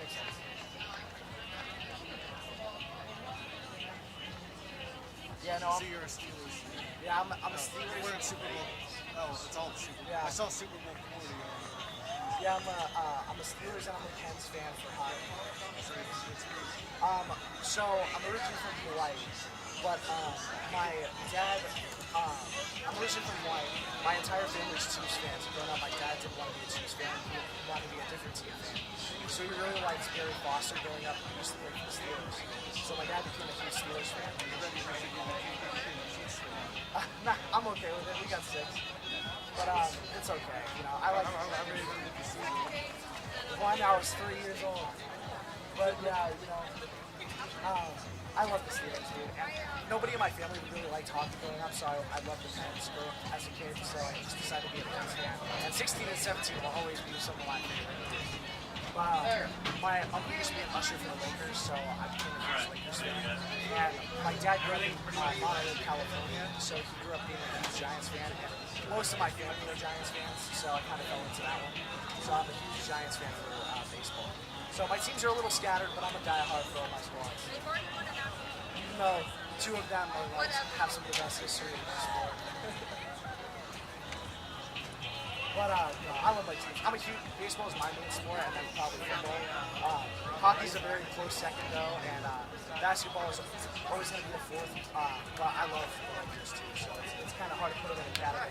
makes sense. Yeah, no. So you're a Steelers. Yeah, I'm a Steelers. We're in Super Bowl. Oh, it's all Super Bowl. Yeah. I saw Super Bowl 40. Yeah, I'm a Steelers and I'm a Pens fan for hockey. So I'm originally from Hawaii, but my dad, I'm originally from Hawaii. My entire family's Chiefs fans. Growing up, my dad didn't want to be a Chiefs fan. He wanted to be a different team fan. So he really liked Barry Foster growing up. He used to play for the Steelers. So my dad became a huge Steelers fan. Nah, I'm okay with it. We got 6. But it's okay. You know, I like one. I was 3 years old. But yeah, you know, I love the Steelers, dude. And nobody in my family really liked hockey growing up, so I loved the Pens as a kid. So I just decided to be a Pens fan. And 16 and 17 will always be some of my favorite. My uncle used to be an usher for the Lakers, so I became a huge Lakers fan. And my dad grew up in Monterey, California, so he grew up being a huge Giants fan. And most of my family are Giants fans, so I kind of fell into that one. So I'm a huge Giants fan for baseball. So my teams are a little scattered, but I'm a diehard for all my squads. No, 2 of them are like, have some of the best history in the sport. But you know, I love my teams. I'm a huge baseball is my main sport, and then probably football. Hockey's a very close second though, and basketball is always going to be a 4th. But I love the Lakers too, so it's kind of hard to put it in a category.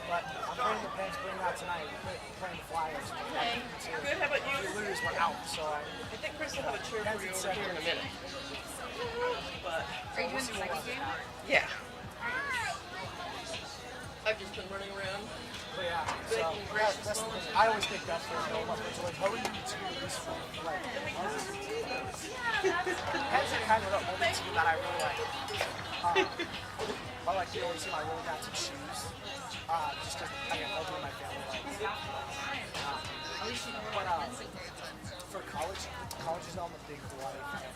But I'm playing the Pens, bringing out tonight. We're playing the Flyers. Hey, good. How about you? If we lose, we're out. So I think Chris will have a cheer for you over here in a minute. But are you doing the second game? Yeah. I've just been running around. But yeah, so that's the thing. I always think that's for me. Like, how are you two this like? Pens are kind of the only team that I really like. But like the only team I really got some shoes. Just because again, nobody in my family likes. But for college is I'm a big Hawaii fan.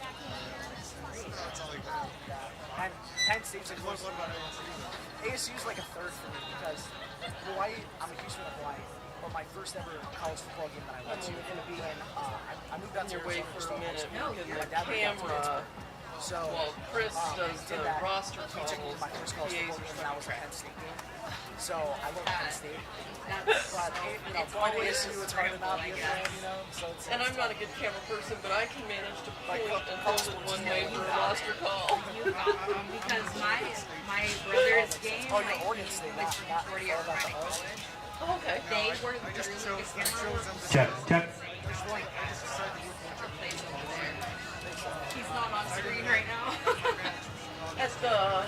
That's all I got. Yeah. And Penn State's like close. ASU's like a 3rd for me because Hawaii, I'm a huge fan of Hawaii. But my first ever college football game that I went to when I moved out to Wait for a minute. my dad Camera. So well, Chris does the roster he took me to my first college football game and that was a Penn State game. So I love Penn State. But you know, going to ASU, it's hard to not be a fan, you know. So it's and I'm not a good camera person, but I can manage to point and hold it one way for a roster call. Because my brother's game, oh, you're Oregon State, not 40 or Friday college. Oh, okay. They were really good cameras. Check. He's not on screen right now. That's the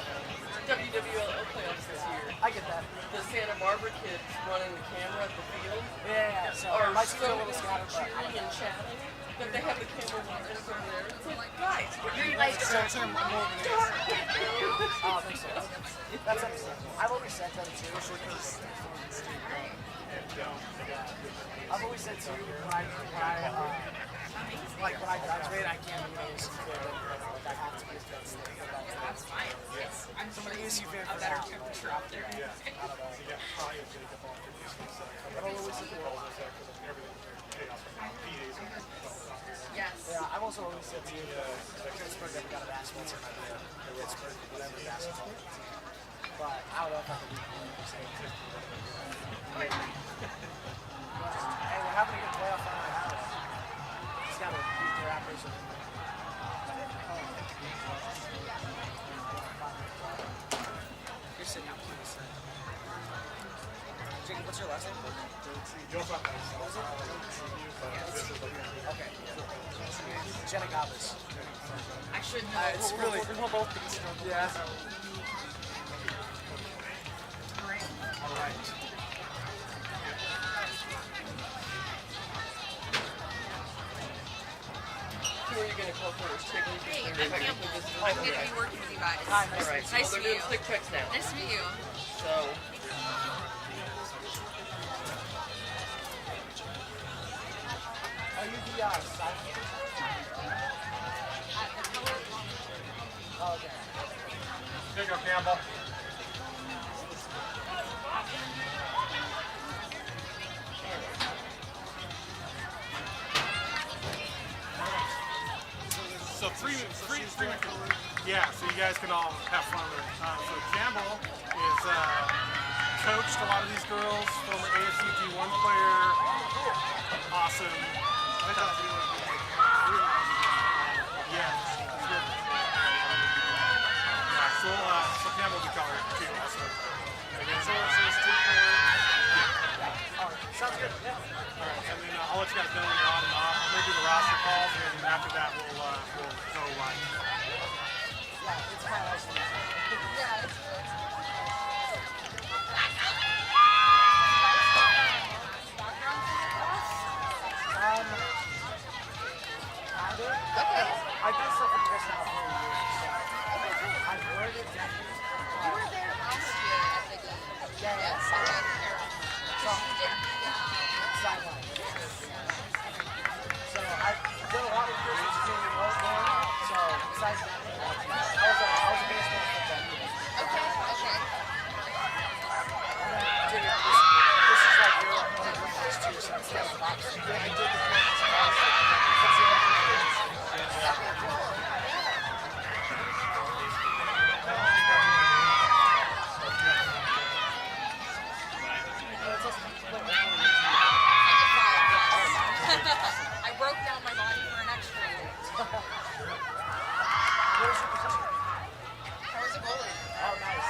WWL playoffs this year. I get that. The Santa Barbara kids running the camera at the field Yeah, so are my team's a so little scattered, but cheering and chatting that they have the camera moving from there. It's like, guys, You're like, oh, makes sense. That's understandable. I've always said that too. I've always said too when I graduate, I can't be an ASU fan anymore. Like I have to be a Penn State. that's fine. I'm an ASU fan for now. I don't know. I'll always support. Yes. Yeah, I've also always said too Pittsburgh never got a basketball team. I do. Pittsburgh, whatever basketball team. But I don't know if I can beat them. Hey, we're having a good playoff run right now. Just gotta beat the Raptors. You're sitting out, please. Jacob, what's your last name? What was it? Okay. Jenna Gabas. I should know. It's really both these. Yeah. All right. who are you going to call first? Hey, I'm Campbell. I'm going to be working with you guys. Hi, All right, so Nice to they're meet doing you. stick checks now. Nice to meet you. So, Are you the side? Oh, okay. There you go, Campbell. So three. Yeah, so you guys can all have fun with it. So Campbell is coached a lot of these girls, former ASU D1 player, awesome. I thought he was really nice. Yeah. Yeah, so Campbell will be colored too also. And then so it's two player. Sounds good. Yeah. All right, and then I'll let you guys know when you're on and off. We'll do the roster calls, and then after that we'll go live. Yeah, it's kind of nice. Yeah, it's good. I did stuff with Chris now for years. I've learned it definitely. You were there last year at the game. Yeah. Yes, okay. So, You did the sideline. So I've done a lot with Chris as a junior role there. So besides that, I was a baseball football player. okay. And then Junior, this is like your class too, so it's kind of opposite. I did the class also. That's the other thing. I broke down my body for an extra year. What is your position? I was a goalie. Oh, nice.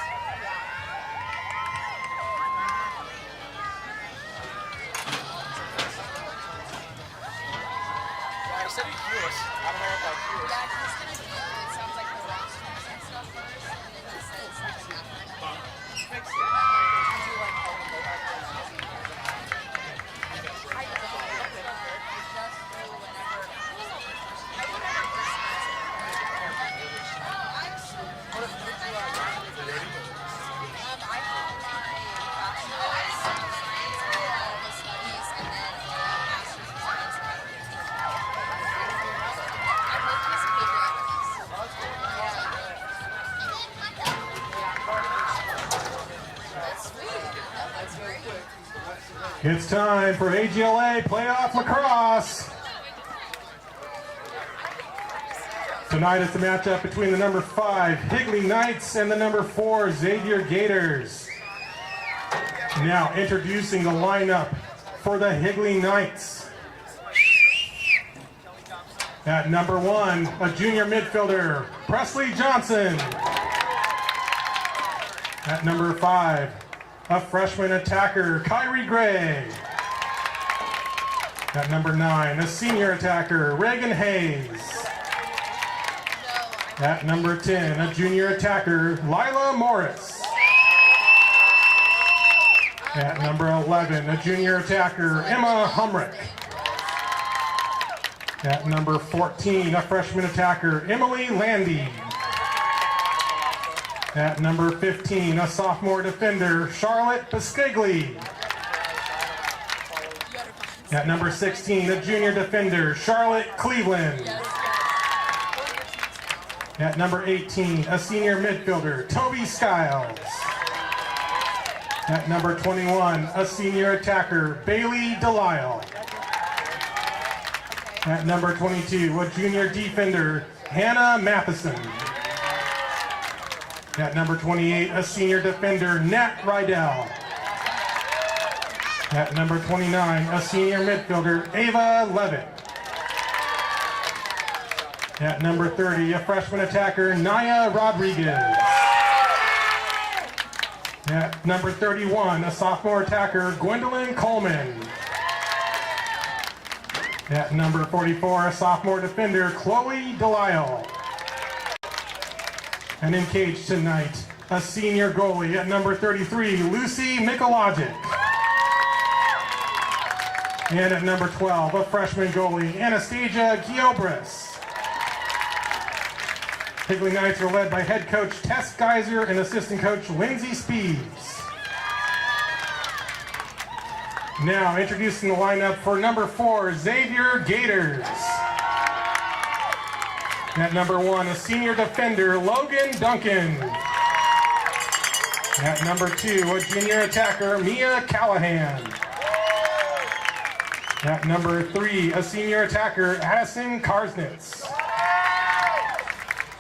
Yeah, I said he's curious. I don't know if I'm curious. Yeah, he's gonna do, it sounds like the rosters and stuff first, and then he says something after. Did you like how we go back there? I don't know, it's just through whenever. I would never listen to it. I'm so What if you do I have my bachelor's in science and medical studies, and then a master's in science and medical teaching. I'm working as a paper That's sweet. That's great. It's time for AGLA Playoff Lacrosse. Tonight it's the matchup between the number 5 Higley Knights and the number 4 Xavier Gators. Now introducing the lineup for the Higley Knights. At number 1, a junior midfielder, Presley Johnson. At number 5, a freshman attacker, Kyrie Gray. At number 9, a senior attacker, Reagan Hayes. At number 10, a junior attacker, Lila Morris. At number 11, a junior attacker, Emma Humrick. At number 14, a freshman attacker, Emily Landy. At number 15, a sophomore defender, Charlotte Biscagli. At number 16, a junior defender, Charlotte Cleveland. At number 18, a senior midfielder, Toby Skiles. At number 21, a senior attacker, Bailey Delisle. At number 22, a junior defender, Hannah Matheson. At number 28, a senior defender, Nat Rydell. At number 29, a senior midfielder, Ava Levitt. At number 30, a freshman attacker, Naya Rodriguez. At number 31, a sophomore attacker, Gwendolyn Coleman. At number 44, a sophomore defender, Chloe Delisle. And in cage tonight, a senior goalie at number 33, Lucy Mikologic. And at number 12, a freshman goalie, Anastasia Giobris. Higley Knights are led by head coach Tess Geiser and assistant coach Lindsay Speeds. Now introducing the lineup for number 4, Xavier Gators. At number 1, a senior defender, Logan Duncan. At number 2, a junior attacker, Mia Callahan. At number 3, a senior attacker, Addison Karsnitz.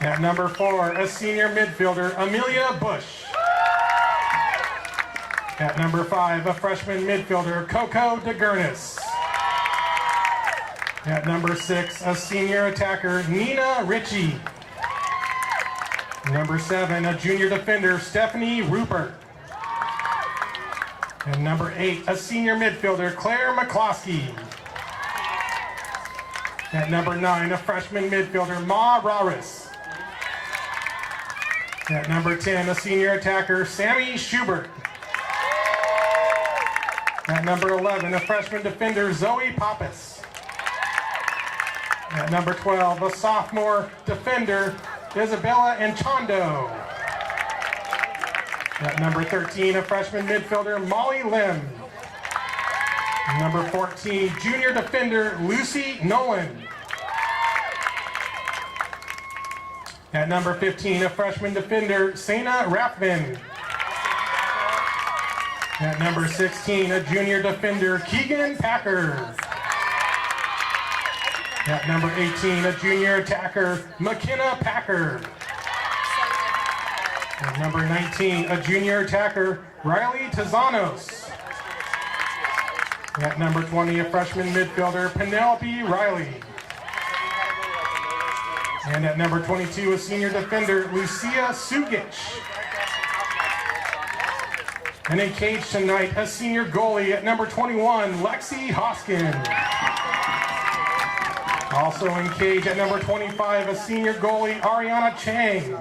At number 4, a senior midfielder, Amelia Bush. At number 5, a freshman midfielder, Coco DeGurnis. At number 6, a senior attacker, Nina Ritchie. Number 7, a junior defender, Stephanie Rupert. And number 8, a senior midfielder, Claire McCloskey. At number 9, a freshman midfielder, Ma Raris. At number 10, a senior attacker, Sammy Schubert. At number 11, a freshman defender, Zoe Pappas. At number 12, a sophomore defender, Isabella Enchondo. At number 13, a freshman midfielder, Molly Lim. Number 14, junior defender, Lucy Nolan. At number 15, a freshman defender, Sana Rathman. At number 16, a junior defender, Keegan Packer. At number 18, a junior attacker, McKenna Packer. At number 19, a junior attacker, Riley Tazanos. At number 20, a freshman midfielder, Penelope Riley. And at number 22, a senior defender, Lucia Sugic. And in cage tonight, a senior goalie at number 21, Lexi Hoskin. Also in cage at number 25, a senior goalie, Ariana Chang.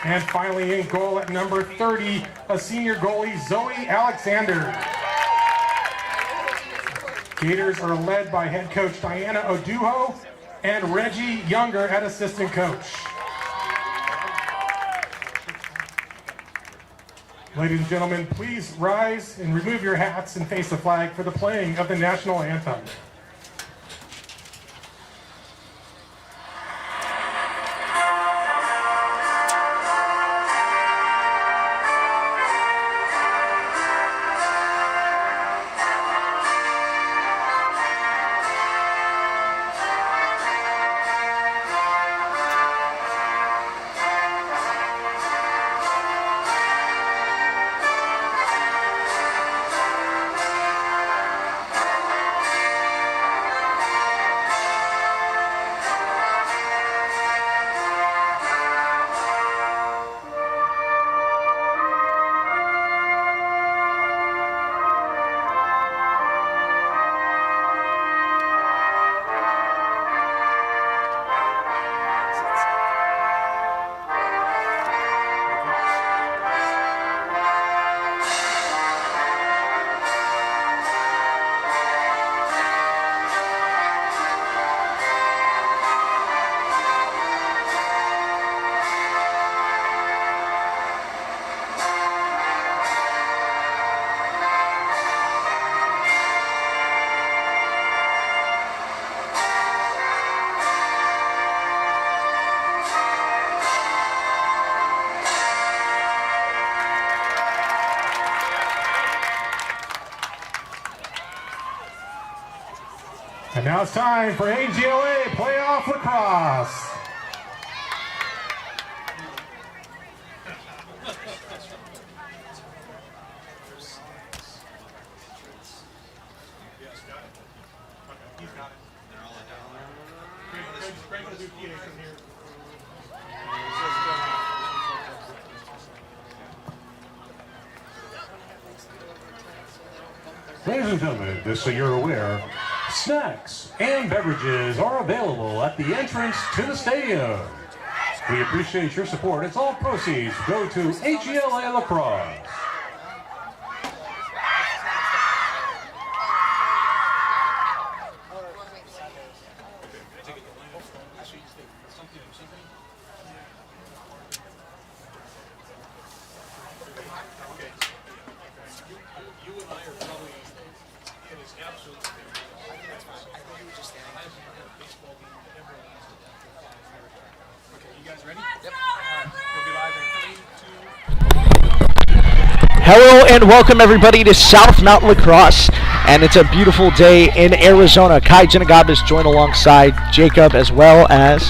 And finally in goal at number 30, a senior goalie, Zoe Alexander. Gators are led by head coach Diana Oduho and Reggie Younger at assistant coach. Ladies and gentlemen, please rise and remove your hats and face the flag for the playing of the national anthem. And now it's time for AGLA Playoff Lacrosse. Ladies and gentlemen, just so you're aware, snacks and beverages are available at the entrance to the stadium. We appreciate your support as all proceeds go to AGLA Lacrosse. Hello and welcome everybody to South Mountain Lacrosse, and it's a beautiful day in Arizona. Kai Janagabis joined alongside Jacob as well as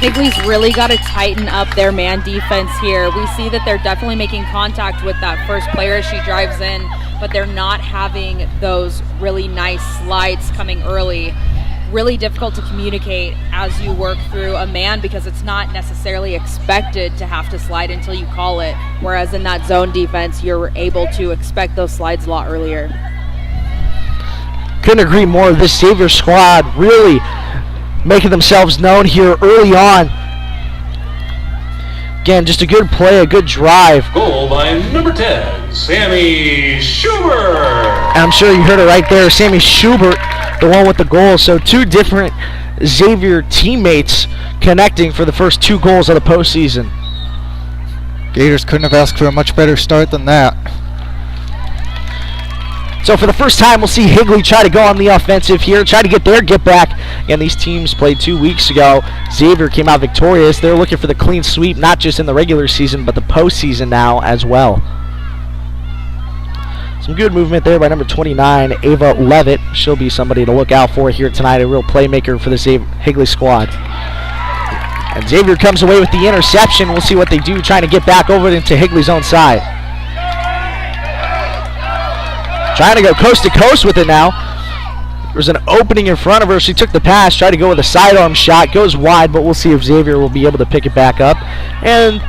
Higley's really got to tighten up their man defense here. We see that they're definitely making contact with that first player as she drives in, but they're not having those really nice slides coming early. Really difficult to communicate as you work through a man because it's not necessarily expected to have to slide until you call it, whereas in that zone defense, you're able to expect those slides a lot earlier. Couldn't agree more. This Xavier squad really making themselves known here early on. Again, just a good play, a good drive. Goal by number 10, Sammy Schubert. And I'm sure you heard it right there, Sammy Schubert, the one with the goal. So two different Xavier teammates connecting for the first 2 goals of the postseason. Gators couldn't have asked for a much better start than that. So for the first time, we'll see Higley try to go on the offensive here, try to get their get back. And these teams played 2 weeks ago. Xavier came out victorious. They're looking for the clean sweep, not just in the regular season, but the postseason now as well. Some good movement there by number 29, Ava Levitt. She'll be somebody to look out for here tonight, a real playmaker for the Higley squad. And Xavier comes away with the interception. We'll see what they do, trying to get back over into Higley's own side. Trying to go coast to coast with it now. There's an opening in front of her. She took the pass, tried to go with a sidearm shot. Goes wide, but we'll see if Xavier will be able to pick it back up. And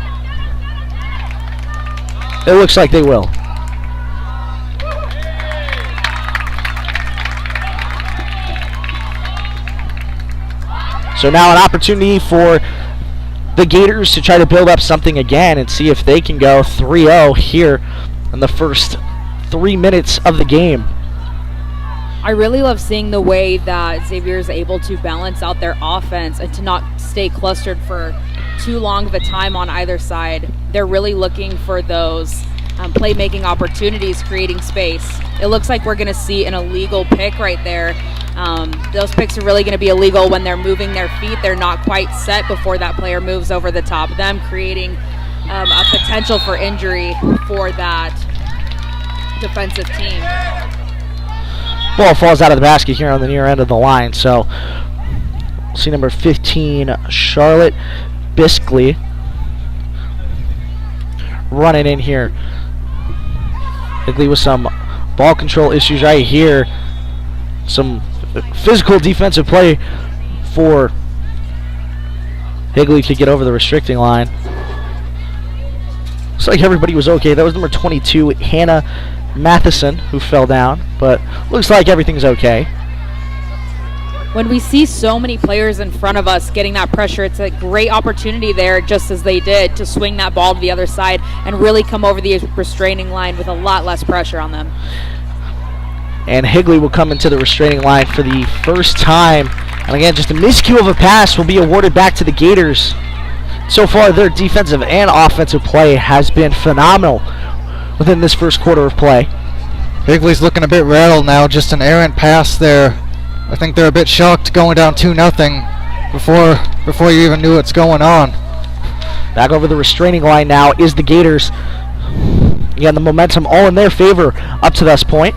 it looks like they will. So now an opportunity for the Gators to try to build up something again and see if they can go 3-0 here in the first 3 minutes of the game. I really love seeing the way that Xavier is able to balance out their offense and to not stay clustered for too long of a time on either side. They're really looking for those playmaking opportunities, creating space. It looks like we're going to see an illegal pick right there. Those picks are really going to be illegal when they're moving their feet. They're not quite set before that player moves over the top of them, creating a potential for injury for that defensive team. Ball falls out of the basket here on the near end of the line. So we'll see number 15, Charlotte Biskley, running in here. Higley with some ball control issues right here. Some physical defensive play for Higley to get over the restricting line. Looks like everybody was okay. That was number 22, Hannah Matheson, who fell down, but looks like everything's okay. When we see so many players in front of us getting that pressure, it's a great opportunity there, just as they did, to swing that ball to the other side and really come over the restraining line with a lot less pressure on them. And Higley will come into the restraining line for the first time. And again, just a miscue of a pass will be awarded back to the Gators. So far, their defensive and offensive play has been phenomenal within this first quarter of play. Higley's looking a bit rattled now, just an errant pass there. I think they're a bit shocked going down 2-0 before you even knew what's going on. Back over the restraining line now is the Gators. Again, the momentum all in their favor up to this point.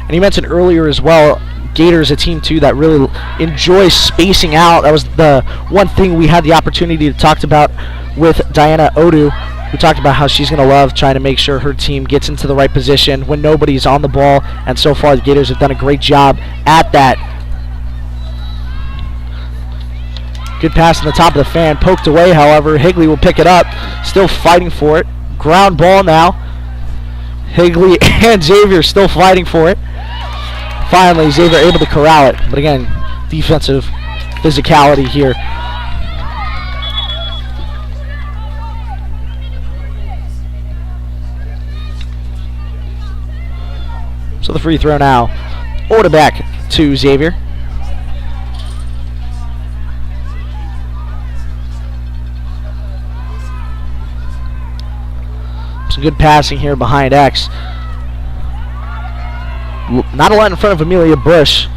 And you mentioned earlier as well, Gators, a team too that really enjoys spacing out. That was the one thing we had the opportunity to talk about with Diana Odu, who talked about how she's going to love trying to make sure her team gets into the right position when nobody's on the ball. And so far, the Gators have done a great job at that. Good pass on the top of the fan, poked away, however. Higley will pick it up, still fighting for it. Ground ball now. Higley and Xavier still fighting for it. Finally, Xavier able to corral it. But again, defensive physicality here. So the free throw now. Order back to Xavier. Some good passing here behind X. Not a lot in front of Amelia Bush.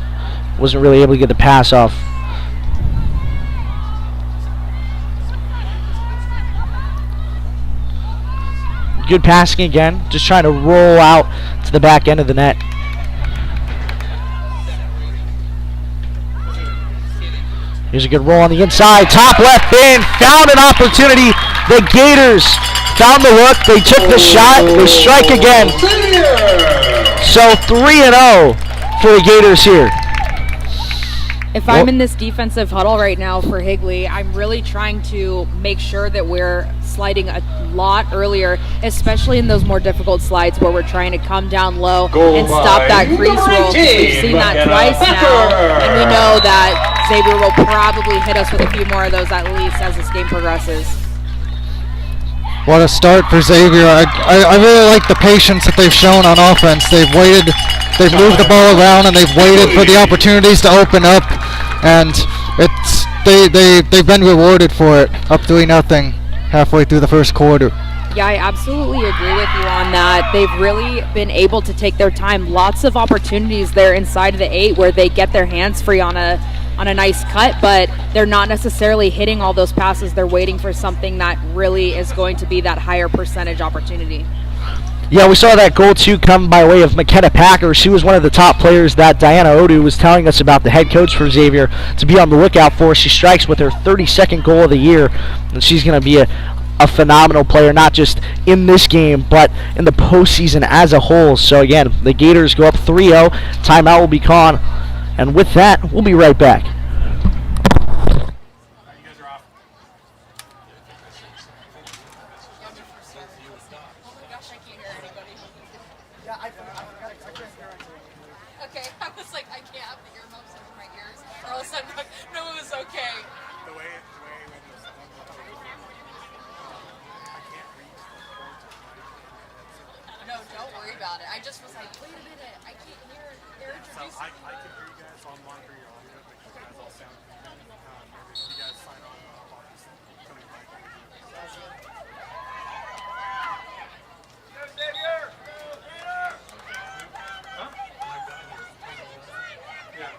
Wasn't really able to get the pass off. Good passing again. Just trying to roll out to the back end of the net. Here's a good roll on the inside. Top left bin. Found an opportunity. The Gators found the look. They took the shot. They strike again. So 3-0 for the Gators here. If I'm in this defensive huddle right now for Higley, I'm really trying to make sure that we're sliding a lot earlier, especially in those more difficult slides where we're trying to come down low and stop that crease roll. We've seen that twice now, and we know that Xavier will probably hit us with a few more of those at least as this game progresses. What a start for Xavier. I really like the patience that they've shown on offense. They've waited, they've moved the ball around, and they've waited for the opportunities to open up, and they've been rewarded for it. Up 3-0 halfway through the first quarter. Yeah, I absolutely agree with you on that. They've really been able to take their time. Lots of opportunities there inside of the 8 where they get their hands free on a nice cut, but they're not necessarily hitting all those passes. They're waiting for something that really is going to be that higher percentage opportunity. Yeah, we saw that goal too come by way of McKenna Packer. She was one of the top players that Diana Odu was telling us about, the head coach for Xavier, to be on the lookout for. She strikes with her 32nd goal of the year, and she's going to be a phenomenal player, not just in this game, but in the postseason as a whole. So again, the Gators go up 3-0. Timeout will be called, and with that, we'll be right back. Okay, I was like, I can't have the earmuffs in my ears. Or all of a sudden, like, no, it was okay. The way when there's someone I can't reach No, don't worry about it. I just was like, wait a minute, I can't hear. They're introducing I can hear you guys, so I'm monitoring your audio, make sure you guys all sound nervous. You guys sign on, I'll just come in back. Xavier! Huh? Yeah.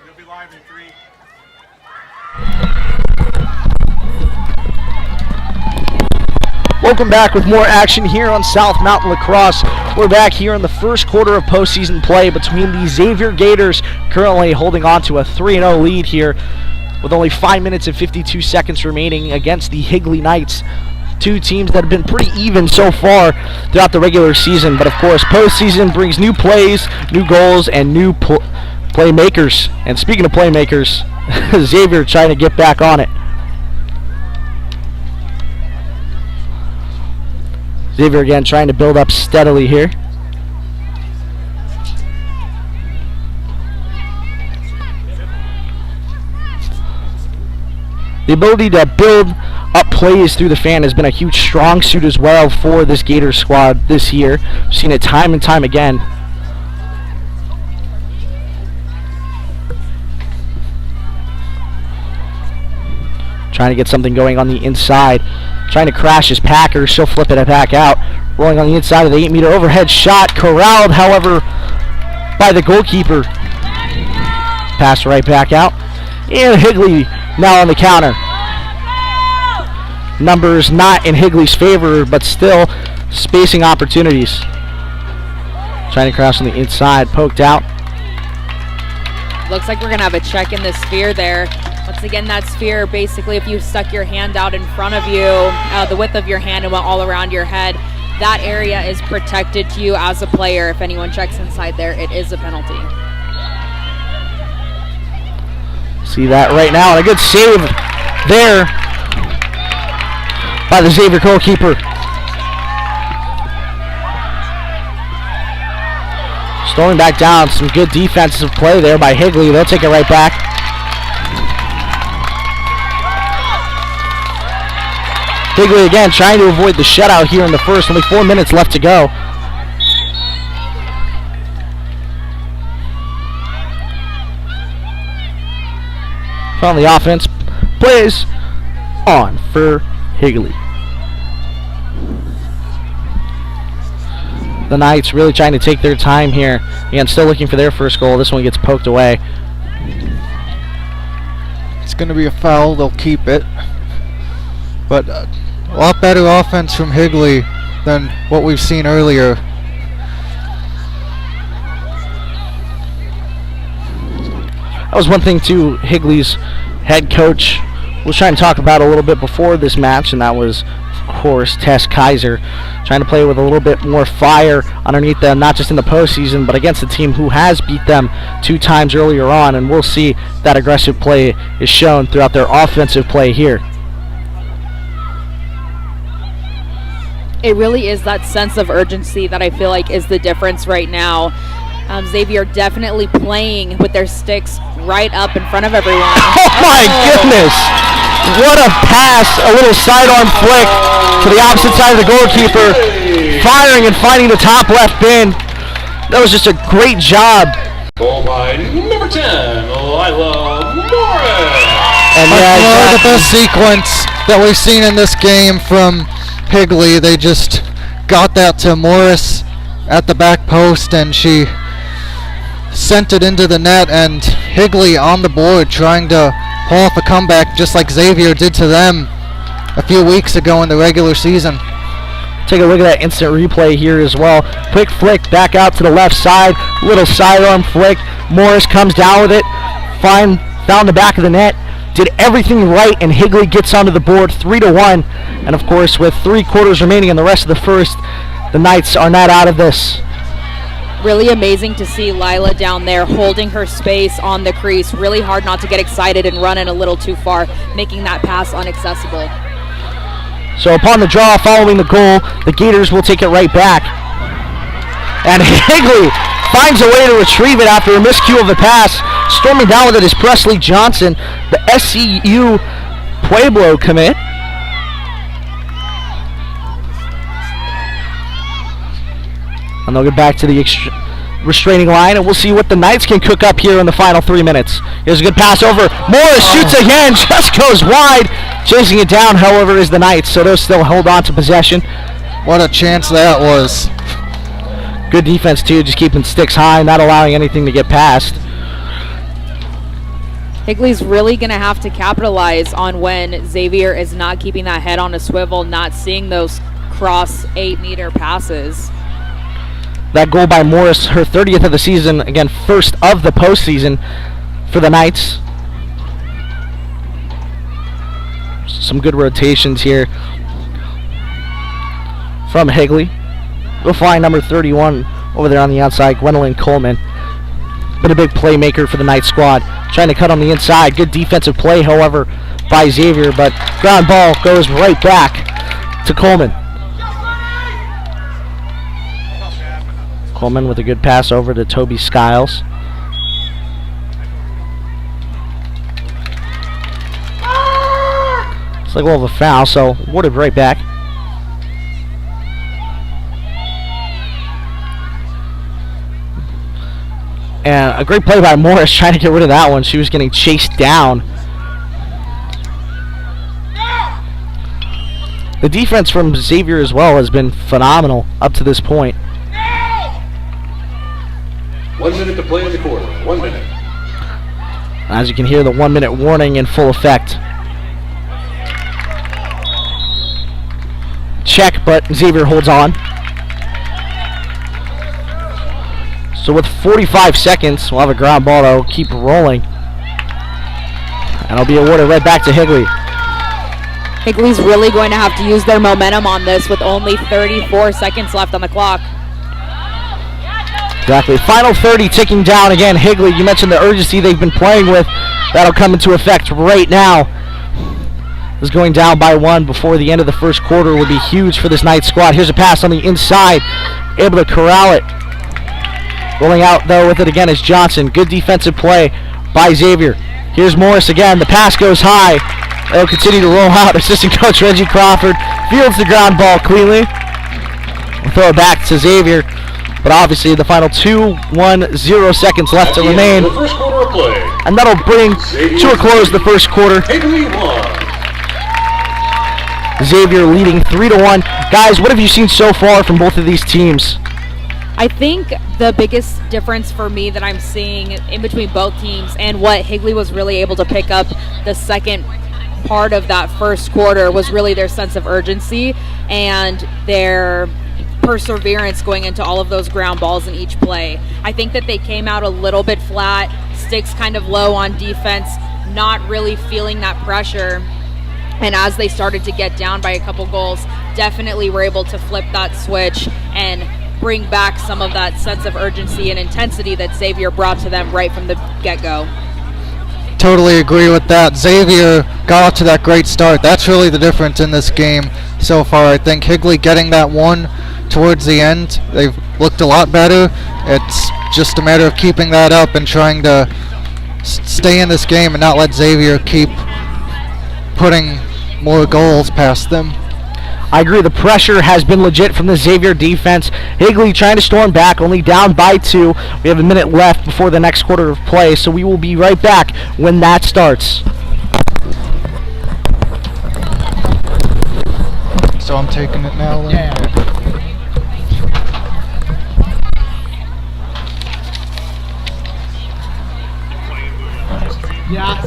You'll be live in 3. Welcome back with more action here on South Mountain Lacrosse. We're back here in the first quarter of postseason play between the Xavier Gators, currently holding on to a 3-0 lead here with only 5 minutes and 52 seconds remaining against the Higley Knights. Two teams that have been pretty even so far throughout the regular season, but of course postseason brings new plays, new goals, and new playmakers. And speaking of playmakers, Xavier trying to get back on it. Xavier again trying to build up steadily here. The ability to build up plays through the fan has been a huge strong suit as well for this Gators squad this year. We've seen it time and time again. Trying to get something going on the inside. Trying to crash his Packer. She'll flip it back out. Rolling on the inside of the 8-meter overhead shot. Corralled, however, by the goalkeeper. Pass right back out. And Higley now on the counter. Numbers not in Higley's favor, but still spacing opportunities. Trying to crash on the inside. Poked out. Looks like we're going to have a check in the sphere there. Once again, that sphere, basically, if you stuck your hand out in front of you, the width of your hand and went all around your head, that area is protected to you as a player. If anyone checks inside there, it is a penalty. See that right now, and a good save there by the Xavier goalkeeper. Slowing back down, some good defensive play there by Higley. They'll take it right back. Higley again trying to avoid the shutout here in the first. Only 4 minutes left to go. On the offense, plays on for Higley. The Knights really trying to take their time here. Again, still looking for their first goal. This one gets poked away. It's going to be a foul. They'll keep it. But a lot better offense from Higley than what we've seen earlier. That was one thing, too, Higley's head coach was trying to talk about a little bit before this match, and that was, of course, Tess Kaiser, trying to play with a little bit more fire underneath them, not just in the postseason, but against a team who has beat them 2 times earlier on, and we'll see that aggressive play is shown throughout their offensive play here. It really is that sense of urgency that I feel like is the difference right now. Xavier definitely playing with their sticks right up in front of everyone. Oh my goodness! What a pass, a little sidearm flick to the opposite side of the goalkeeper, firing and finding the top left bin. That was just a great job. Goal by number 10, Lila Morris. And the best sequence that we've seen in this game from Higley. They just got that to Morris at the back post, and she sent it into the net, and Higley on the board trying to pull off a comeback just like Xavier did to them a few weeks ago in the regular season. Take a look at that instant replay here as well. Quick flick back out to the left side, little sidearm flick. Morris comes down with it, found the back of the net, did everything right, and Higley gets onto the board 3-1. And of course, with 3 quarters remaining in the rest of the first, the Knights are not out of this. Really amazing to see Lila down there holding her space on the crease. Really hard not to get excited and run in a little too far, making that pass inaccessible. So upon the draw following the goal, the Gators will take it right back. And Higley finds a way to retrieve it after a miscue of the pass. Storming down with it is Presley Johnson, the SCU Pueblo commit. And they'll get back to the restraining line, and we'll see what the Knights can cook up here in the final 3 minutes. Here's a good pass over. Morris shoots again, just goes wide. Chasing it down, however, is the Knights, so they'll still hold on to possession. What a chance that was. Good defense, too, just keeping sticks high, not allowing anything to get past. Higley's really going to have to capitalize on when Xavier is not keeping that head on a swivel, not seeing those cross 8-meter passes. That goal by Morris, her 30th of the season, again, first of the postseason for the Knights. Some good rotations here from Higley. We'll find number 31 over there on the outside, Gwendolyn Coleman. Been a big playmaker for the Knights squad. Trying to cut on the inside. Good defensive play, however, by Xavier, but ground ball goes right back to Coleman. Coleman with a good pass over to Toby Skiles. It's like we'll have a foul, so awarded right back. And a great play by Morris trying to get rid of that one. She was getting chased down. The defense from Xavier as well has been phenomenal up to this point. 1 minute to play in the quarter. 1 minute. As you can hear, the 1 minute warning in full effect. Check, but Xavier holds on. So with 45 seconds, we'll have a ground ball that'll keep rolling. And it'll be awarded right back to Higley. Higley's really going to have to use their momentum on this with only 34 seconds left on the clock. Exactly. Final 30 ticking down again. Higley, you mentioned the urgency they've been playing with. That'll come into effect right now. Is going down by 1 before the end of the first quarter would be huge for this Knights squad. Here's a pass on the inside. Able to corral it. Rolling out, though, with it again is Johnson. Good defensive play by Xavier. Here's Morris again. The pass goes high. They'll continue to roll out. Assistant coach Reggie Crawford fields the ground ball cleanly. We'll throw it back to Xavier. But obviously the final 2-1-0 seconds left to remain. First quarter of play. And that'll bring to a close the first quarter. Higley 1. Xavier leading 3-1. Guys, what have you seen so far from both of these teams? I think the biggest difference for me that I'm seeing in between both teams and what Higley was really able to pick up the second part of that first quarter was really their sense of urgency and their perseverance going into all of those ground balls in each play. I think that they came out a little bit flat, sticks kind of low on defense, not really feeling that pressure. And as they started to get down by a couple goals, definitely were able to flip that switch and bring back some of that sense of urgency and intensity that Xavier brought to them right from the get-go. Totally agree with that. Xavier got off to that great start. That's really the difference in this game so far. I think Higley getting that one towards the end, they've looked a lot better. It's just a matter of keeping that up and trying to stay in this game and not let Xavier keep putting more goals past them. I agree. The pressure has been legit from the Xavier defense. Higley trying to storm back, only down by 2. We have a minute left before the next quarter of play, so we will be right back when that starts. So I'm taking it now, Lynn? Yeah,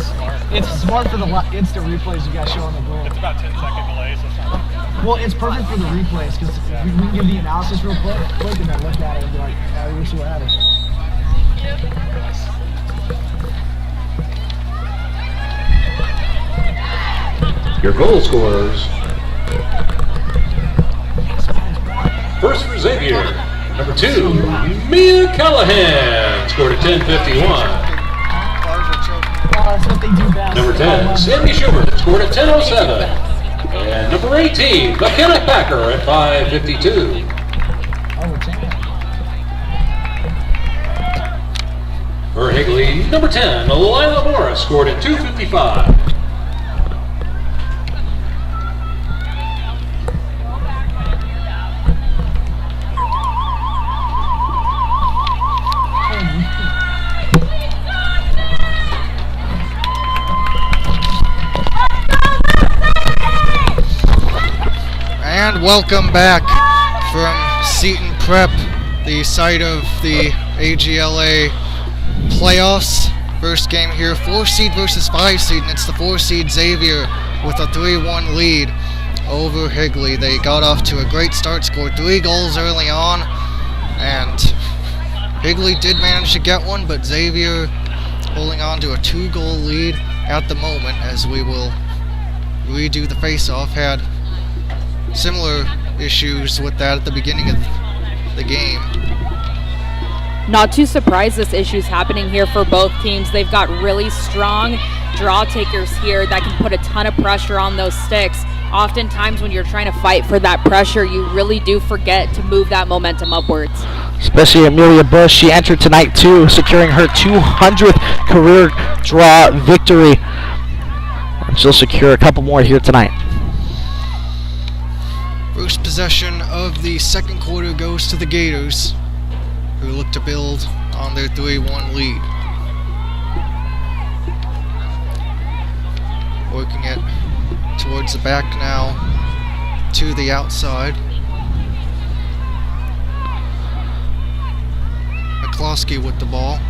it's smart for the instant replays you guys show on the goal. It's about 10-second delay, so it's not. Well, it's perfect for the replays because we can give the analysis real quick and then look at it and be like, I wish you had it. Your goal scorers. First for Xavier, number 2, Mia Callahan, scored at 10:51. That's what they do best. Number 10, Sandy Schubert, scored at 10:07. And number 18, McKenna Packer at 5:52. For Higley, number 10, Lila Morris, scored at 2:55. And welcome back from Seton Prep, the site of the AGLA playoffs. First game here, 4-seed versus 5-seed, and it's the 4-seed Xavier with a 3-1 lead over Higley. They got off to a great start, scored 3 goals early on, and Higley did manage to get one, but Xavier holding on to a 2-goal lead at the moment as we will redo the face-off. Had similar issues with that at the beginning of the game. Not too surprised this issue's happening here for both teams. They've got really strong draw takers here that can put a ton of pressure on those sticks. Oftentimes when you're trying to fight for that pressure, you really do forget to move that momentum upwards. Especially Amelia Bush. She entered tonight too, securing her 200th career draw victory. And she'll secure a couple more here tonight. First possession of the second quarter goes to the Gators, who look to build on their 3-1 lead. Working it towards the back now to the outside. McCloskey with the ball.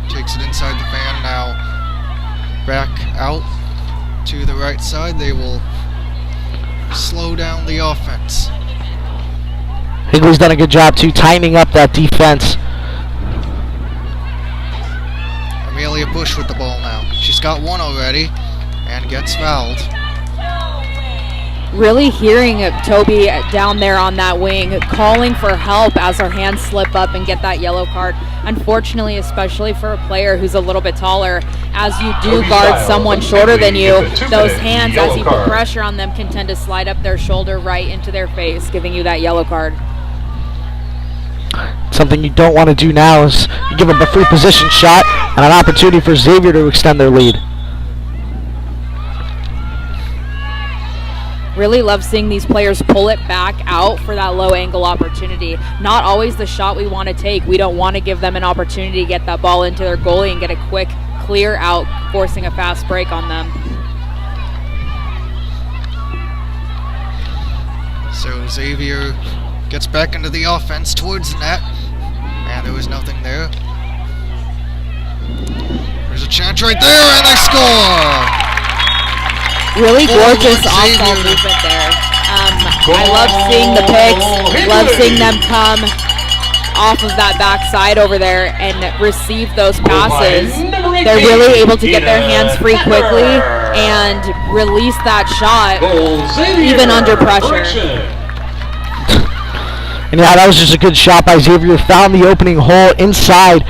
Takes it inside the fan now. Back out to the right side. They will slow down the offense. Higley's done a good job too, tightening up that defense. Amelia Bush with the ball now. She's got one already and gets fouled. Really hearing Toby down there on that wing, calling for help as her hands slip up and get that yellow card. Unfortunately, especially for a player who's a little bit taller, as you do guard someone shorter than you, those hands, as you put pressure on them, can tend to slide up their shoulder right into their face, giving you that yellow card. Something you don't want to do now is you give them a free position shot and an opportunity for Xavier to extend their lead. Really love seeing these players pull it back out for that low angle opportunity. Not always the shot we want to take. We don't want to give them an opportunity to get that ball into their goalie and get a quick clear out, forcing a fast break on them. So Xavier gets back into the offense towards the net. And there was nothing there. There's a chance right there, and they score! Really gorgeous off-ball movement there. I love seeing the picks, love seeing them come off of that backside over there and receive those passes. They're really able to get their hands free quickly and release that shot even under pressure. And yeah, that was just a good shot by Xavier. Found the opening hole inside.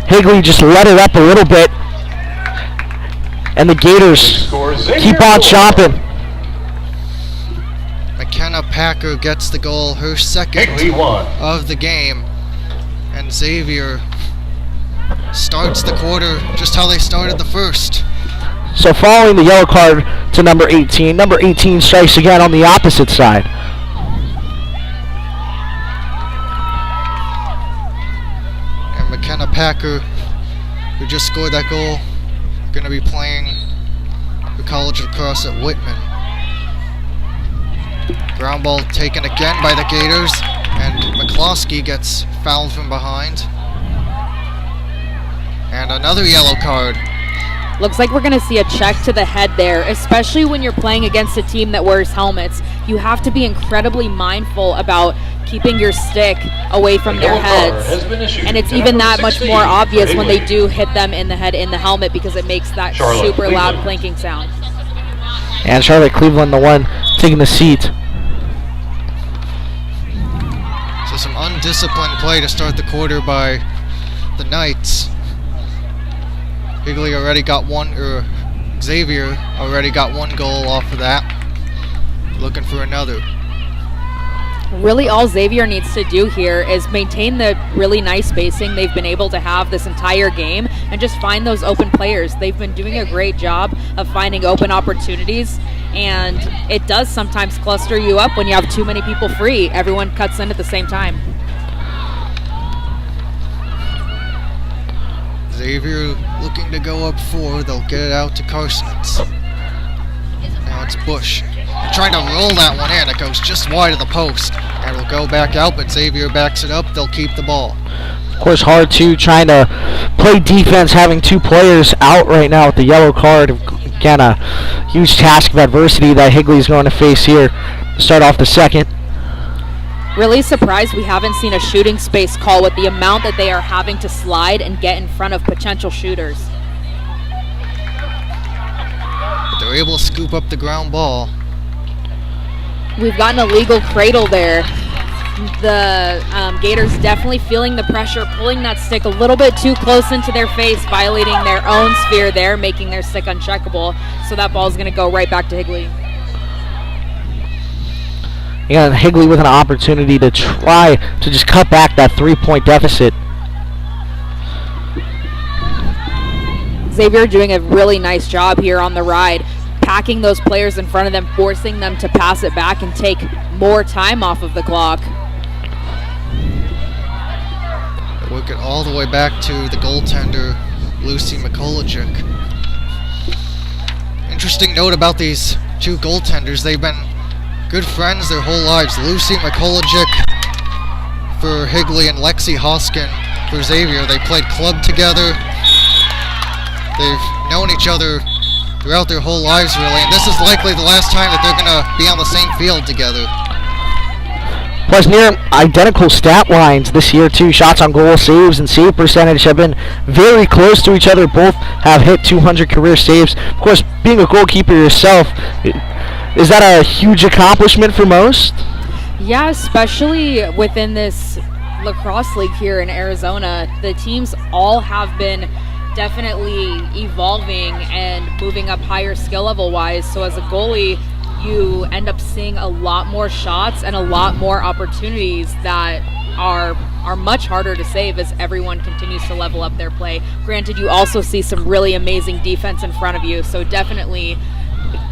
Higley just let it up a little bit. And the Gators keep on chopping. McKenna Packer gets the goal, her second of the game. And Xavier starts the quarter just how they started the first. So following the yellow card to number 18, number 18 strikes again on the opposite side. And McKenna Packer, who just scored that goal, going to be playing the college lacrosse at Whitman. Ground ball taken again by the Gators, and McCloskey gets fouled from behind. And another yellow card. Looks like we're going to see a check to the head there, especially when you're playing against a team that wears helmets. You have to be incredibly mindful about keeping your stick away from their heads. And it's even that much more obvious when they do hit them in the head in the helmet because it makes that super loud clinking sound. And Charlotte Cleveland, the one taking the seat. So some undisciplined play to start the quarter by the Knights. Higley already got one, or Xavier already got one goal off of that. Looking for another. Really all Xavier needs to do here is maintain the really nice spacing they've been able to have this entire game and just find those open players. They've been doing a great job of finding open opportunities, and it does sometimes cluster you up when you have too many people free. Everyone cuts in at the same time. Xavier looking to go up 4. They'll get it out to Carstens. Now it's Bush. Trying to roll that one in. It goes just wide of the post. And will go back out, but Xavier backs it up. They'll keep the ball. Of course, hard too, trying to play defense, having 2 players out right now with the yellow card. Again, a huge task of adversity that Higley's going to face here to start off the second. Really surprised we haven't seen a shooting space call with the amount that they are having to slide and get in front of potential shooters. But they're able to scoop up the ground ball. We've gotten a legal cradle there. The Gators definitely feeling the pressure, pulling that stick a little bit too close into their face, violating their own sphere there, making their stick uncheckable. So that ball's going to go right back to Higley. And Higley with an opportunity to try to just cut back that 3-point deficit. Xavier doing a really nice job here on the ride, packing those players in front of them, forcing them to pass it back and take more time off of the clock. Work it all the way back to the goaltender, Lucy McCullochick. Interesting note about these 2 goaltenders. They've been good friends their whole lives. Lucy McCullochick for Higley and Lexi Hoskin for Xavier. They played club together. They've known each other throughout their whole lives, really, and this is likely the last time that they're going to be on the same field together. Plus near identical stat lines this year too. Shots on goal, saves, and save percentage have been very close to each other. Both have hit 200 career saves. Of course, being a goalkeeper yourself, is that a huge accomplishment for most? Yeah, especially within this lacrosse league here in Arizona. The teams all have been definitely evolving and moving up higher skill level wise. So as a goalie, you end up seeing a lot more shots and a lot more opportunities that are much harder to save as everyone continues to level up their play. Granted, you also see some really amazing defense in front of you, so definitely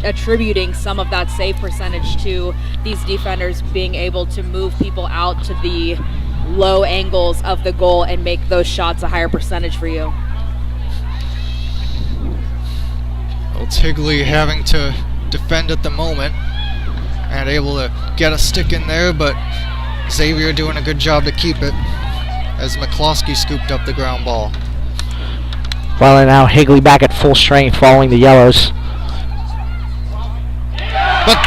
attributing some of that save percentage to these defenders being able to move people out to the low angles of the goal and make those shots a higher percentage for you. Well, Higley having to defend at the moment, and able to get a stick in there, but Xavier doing a good job to keep it as McCloskey scooped up the ground ball. Well, now Higley back at full strength following the yellows. But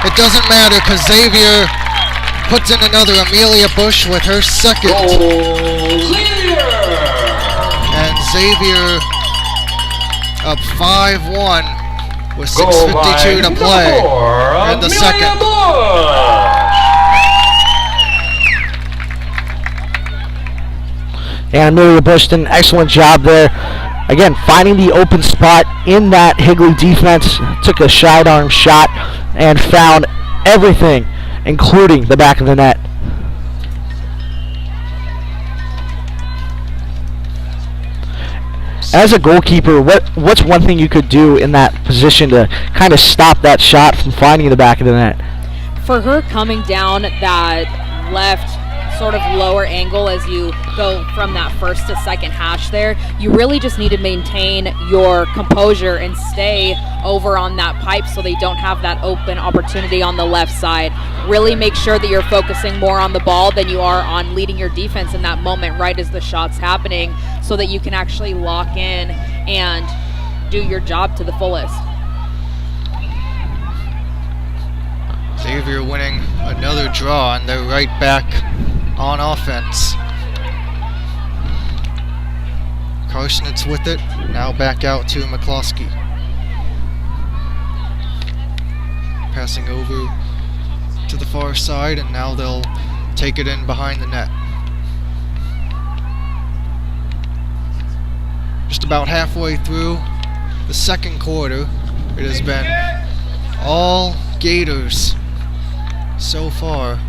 it doesn't matter because Xavier puts in another Amelia Bush with her second. And Xavier up 5-1 with 6:52 to play in the second. And Amelia Bush did an excellent job there. Again, finding the open spot in that Higley defense, took a sidearm shot and found everything, including the back of the net. As a goalkeeper, what's one thing you could do in that position to kind of stop that shot from finding the back of the net? For her coming down that left sort of lower angle as you go from that first to second hash there, you really just need to maintain your composure and stay over on that pipe so they don't have that open opportunity on the left side. Really make sure that you're focusing more on the ball than you are on leading your defense in that moment right as the shot's happening so that you can actually lock in and do your job to the fullest. Xavier winning another draw, and they're right back on offense. Karsnitz with it, now back out to McCloskey. Passing over to the far side, and now they'll take it in behind the net. Just about halfway through the second quarter, it has been all Gators so far.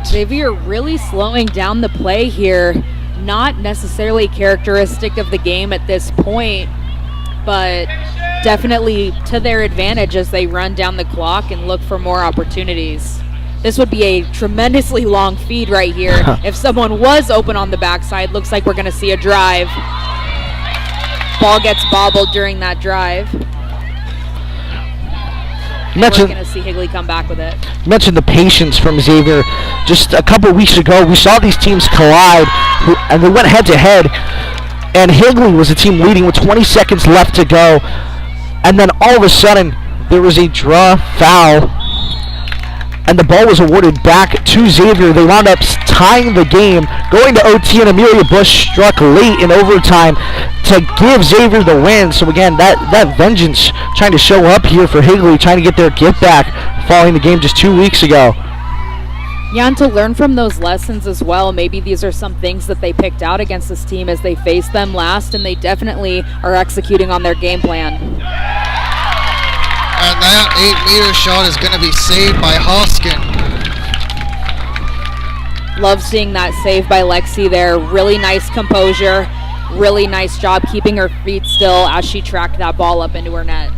Xavier really slowing down the play here. Not necessarily characteristic of the game at this point, but definitely to their advantage as they run down the clock and look for more opportunities. This would be a tremendously long feed right here. If someone was open on the backside, looks like we're going to see a drive. Ball gets bobbled during that drive. We're going to see Higley come back with it. You mentioned the patience from Xavier. Just a couple weeks ago, we saw these teams collide, and they went head-to-head, and Higley was the team leading with 20 seconds left to go, and then all of a sudden, there was a draw foul, and the ball was awarded back to Xavier. They wound up tying the game, going to OT, and Amelia Bush struck late in overtime to give Xavier the win. So again, that vengeance trying to show up here for Higley, trying to get their gift back following the game just 2 weeks ago. Yeah, and to learn from those lessons as well. Maybe these are some things that they picked out against this team as they faced them last, and they definitely are executing on their game plan. And that 8-meter shot is going to be saved by Hoskin. Love seeing that save by Lexi there. Really nice composure. Really nice job keeping her feet still as she tracked that ball up into her net.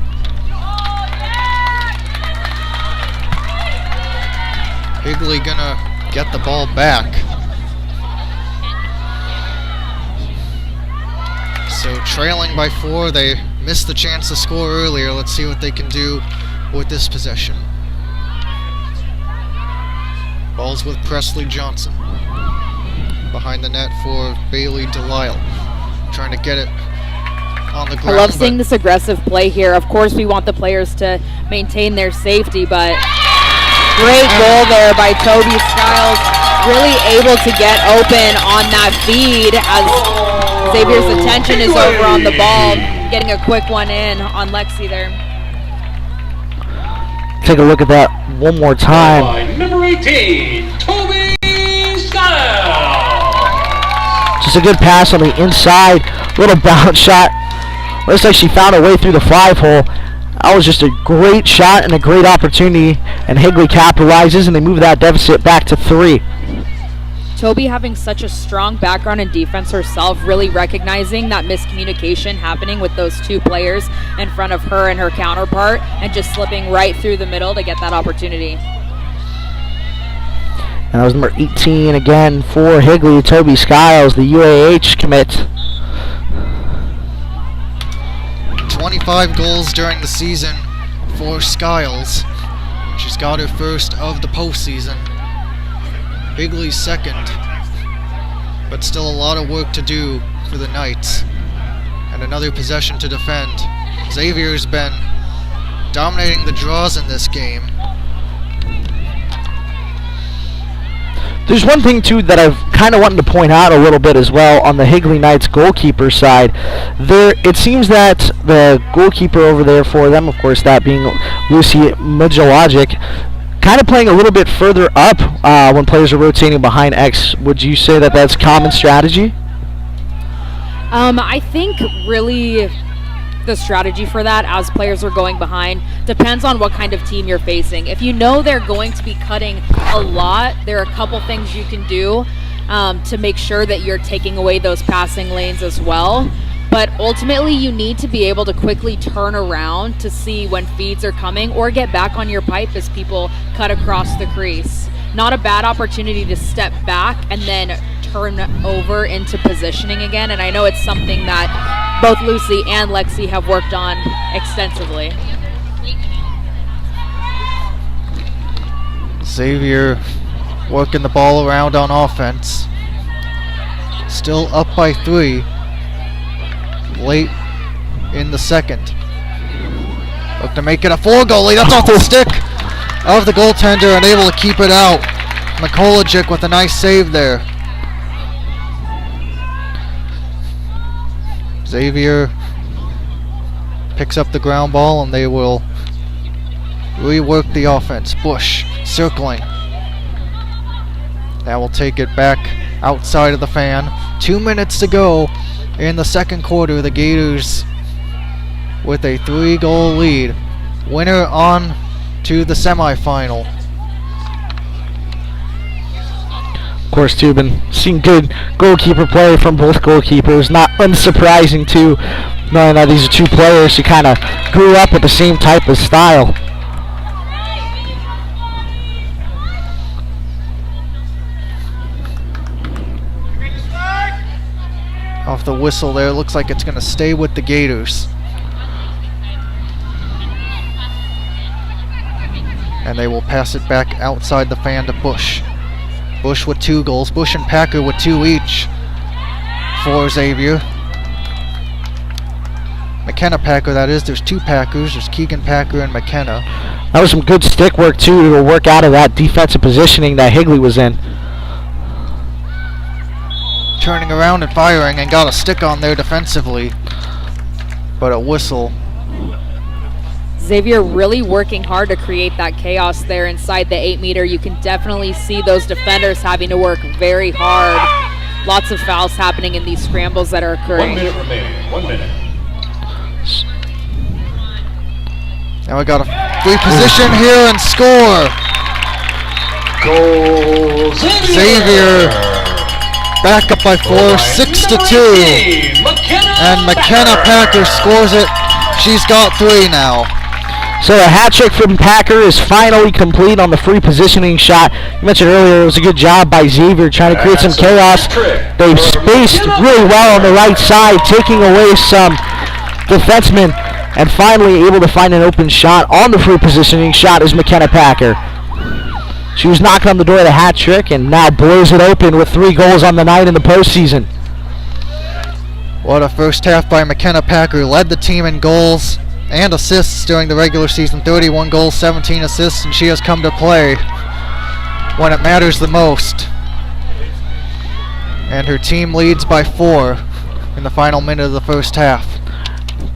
Higley gonna get the ball back. So trailing by 4, they missed the chance to score earlier. Let's see what they can do with this possession. Ball's with Presley Johnson. Behind the net for Bailey Delisle. Trying to get it on the ground. I love seeing this aggressive play here. Of course, we want the players to maintain their safety, but great goal there by Toby Skiles. Really able to get open on that feed as Xavier's attention is over on the ball. Getting a quick one in on Lexi there. Take a look at that one more time. Number 18, Toby Skiles. Just a good pass on the inside, little bounce shot. Looks like she found her way through the 5-hole. That was just a great shot and a great opportunity, and Higley capitalizes, and they move that deficit back to 3. Toby having such a strong background in defense herself, really recognizing that miscommunication happening with those two players in front of her and her counterpart, and just slipping right through the middle to get that opportunity. And that was number 18 again for Higley, Toby Skiles, the UAH commit. 25 goals during the season for Skiles. She's got her first of the postseason. Higley's second, but still a lot of work to do for the Knights. And another possession to defend. Xavier's been dominating the draws in this game. There's one thing, too, that I've kind of wanted to point out a little bit as well on the Higley Knights goalkeeper side. It seems that the goalkeeper over there for them, of course, that being Lucy Mijalogic, kind of playing a little bit further up when players are rotating behind X. Would you say that that's common strategy? I think really the strategy for that, as players are going behind, depends on what kind of team you're facing. If you know they're going to be cutting a lot, there are a couple things you can do to make sure that you're taking away those passing lanes as well. But ultimately, you need to be able to quickly turn around to see when feeds are coming or get back on your pipe as people cut across the crease. Not a bad opportunity to step back and then turn over into positioning again. And I know it's something that both Lucy and Lexi have worked on extensively. Xavier working the ball around on offense. Still up by 3. Late in the second. Look to make it a 4-goalie. That's off the stick of the goaltender and able to keep it out. Mikolajic with a nice save there. Xavier picks up the ground ball and they will rework the offense. Bush circling. Now we'll take it back outside of the fan. 2 minutes to go in the second quarter. The Gators with a 3-goal lead. Winner on to the semifinal. Of course, too, been seeing good goalkeeper play from both goalkeepers. Not unsurprising, too, knowing that these are two players who kind of grew up with the same type of style. Off the whistle there, looks like it's going to stay with the Gators. And they will pass it back outside the fan to Bush. Bush with 2 goals. Bush and Packer with 2 each for Xavier. McKenna Packer, that is. There's 2 Packers. There's Keegan Packer and McKenna. That was some good stick work, too, to work out of that defensive positioning that Higley was in. Turning around and firing and got a stick on there defensively. But a whistle. Xavier really working hard to create that chaos there inside the 8-meter. You can definitely see those defenders having to work very hard. Lots of fouls happening in these scrambles that are occurring. 1 minute remaining. 1 minute. Now we got a free position here and score. Goal Xavier back up by 4, 6-2. And McKenna Packer scores it. She's got 3 now. So a hat trick from Packer is finally complete on the free positioning shot. You mentioned earlier it was a good job by Xavier trying to create some chaos. They spaced really well on the right side, taking away some defensemen, and finally able to find an open shot on the free positioning shot is McKenna Packer. She was knocking on the door of the hat trick and now blows it open with 3 goals on the night in the postseason. What a first half by McKenna Packer. Led the team in goals and assists during the regular season. 31 goals, 17 assists, and she has come to play when it matters the most. And her team leads by 4 in the final minute of the first half.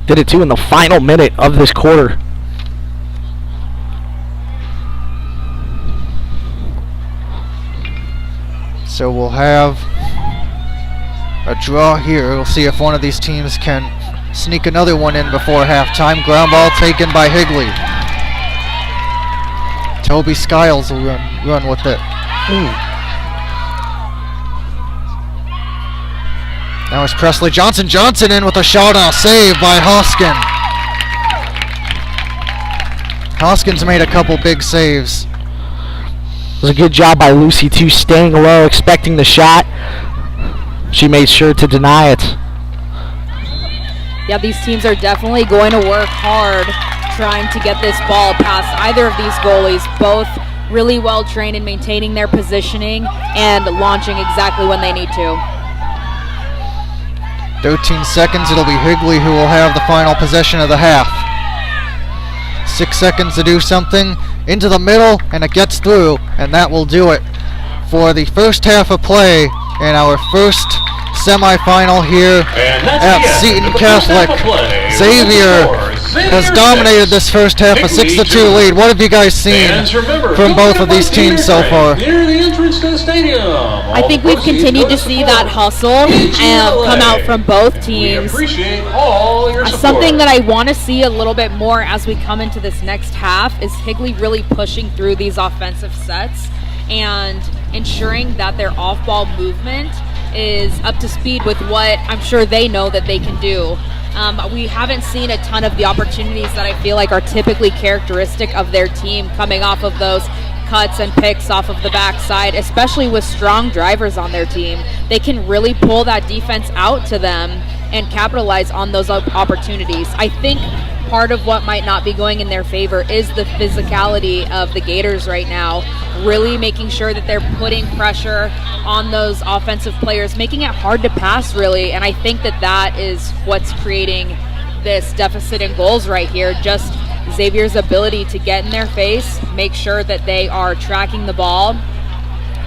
Did it too in the final minute of this quarter. So we'll have a draw here. We'll see if one of these teams can sneak another one in before halftime. Ground ball taken by Higley. Toby Skiles will run with it. Now it's Presley Johnson. Johnson in with a shot and a save by Hoskin. Hoskins made a couple big saves. It was a good job by Lucy too, staying low, expecting the shot. She made sure to deny it. Yeah, these teams are definitely going to work hard trying to get this ball past either of these goalies, both really well trained in maintaining their positioning and launching exactly when they need to. 13 seconds, it'll be Higley who will have the final possession of the half. 6 seconds to do something, into the middle, and it gets through, and that will do it for the first half of play in our first semifinal here at Seton Catholic. Xavier has dominated this first half, a 6-2 lead. What have you guys seen from both of these teams so far? I think we've continued to see that hustle come out from both teams. Something that I want to see a little bit more as we come into this next half is Higley really pushing through these offensive sets and ensuring that their off-ball movement is up to speed with what I'm sure they know that they can do. We haven't seen a ton of the opportunities that I feel like are typically characteristic of their team coming off of those cuts and picks off of the backside, especially with strong drivers on their team. They can really pull that defense out to them and capitalize on those opportunities. I think part of what might not be going in their favor is the physicality of the Gators right now, really making sure that they're putting pressure on those offensive players, making it hard to pass, really. And I think that that is what's creating this deficit in goals right here. Just Xavier's ability to get in their face, make sure that they are tracking the ball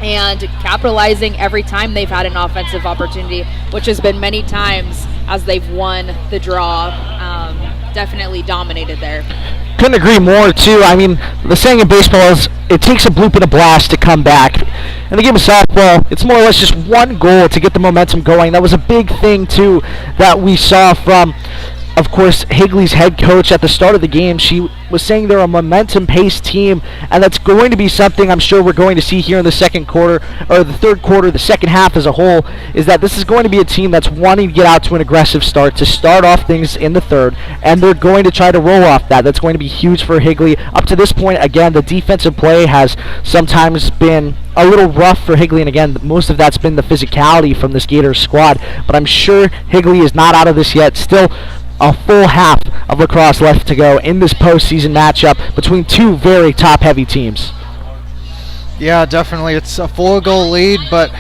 and capitalizing every time they've had an offensive opportunity, which has been many times as they've won the draw. Definitely dominated there. Couldn't agree more, too. I mean, the saying in baseball is it takes a bloop and a blast to come back. In the game of softball, it's more or less just one goal to get the momentum going. That was a big thing, too, that we saw from, of course, Higley's head coach at the start of the game. She was saying they're a momentum-paced team, and that's going to be something I'm sure we're going to see here in the second quarter, or the third quarter, the second half as a whole, is that this is going to be a team that's wanting to get out to an aggressive start, to start off things in the third, and they're going to try to roll off that. That's going to be huge for Higley. Up to this point, again, the defensive play has sometimes been a little rough for Higley, and again, most of that's been the physicality from this Gators squad, but I'm sure Higley is not out of this yet. Still a full half of lacrosse left to go in this postseason matchup between two very top-heavy teams. Yeah, definitely. It's a 4-goal lead, but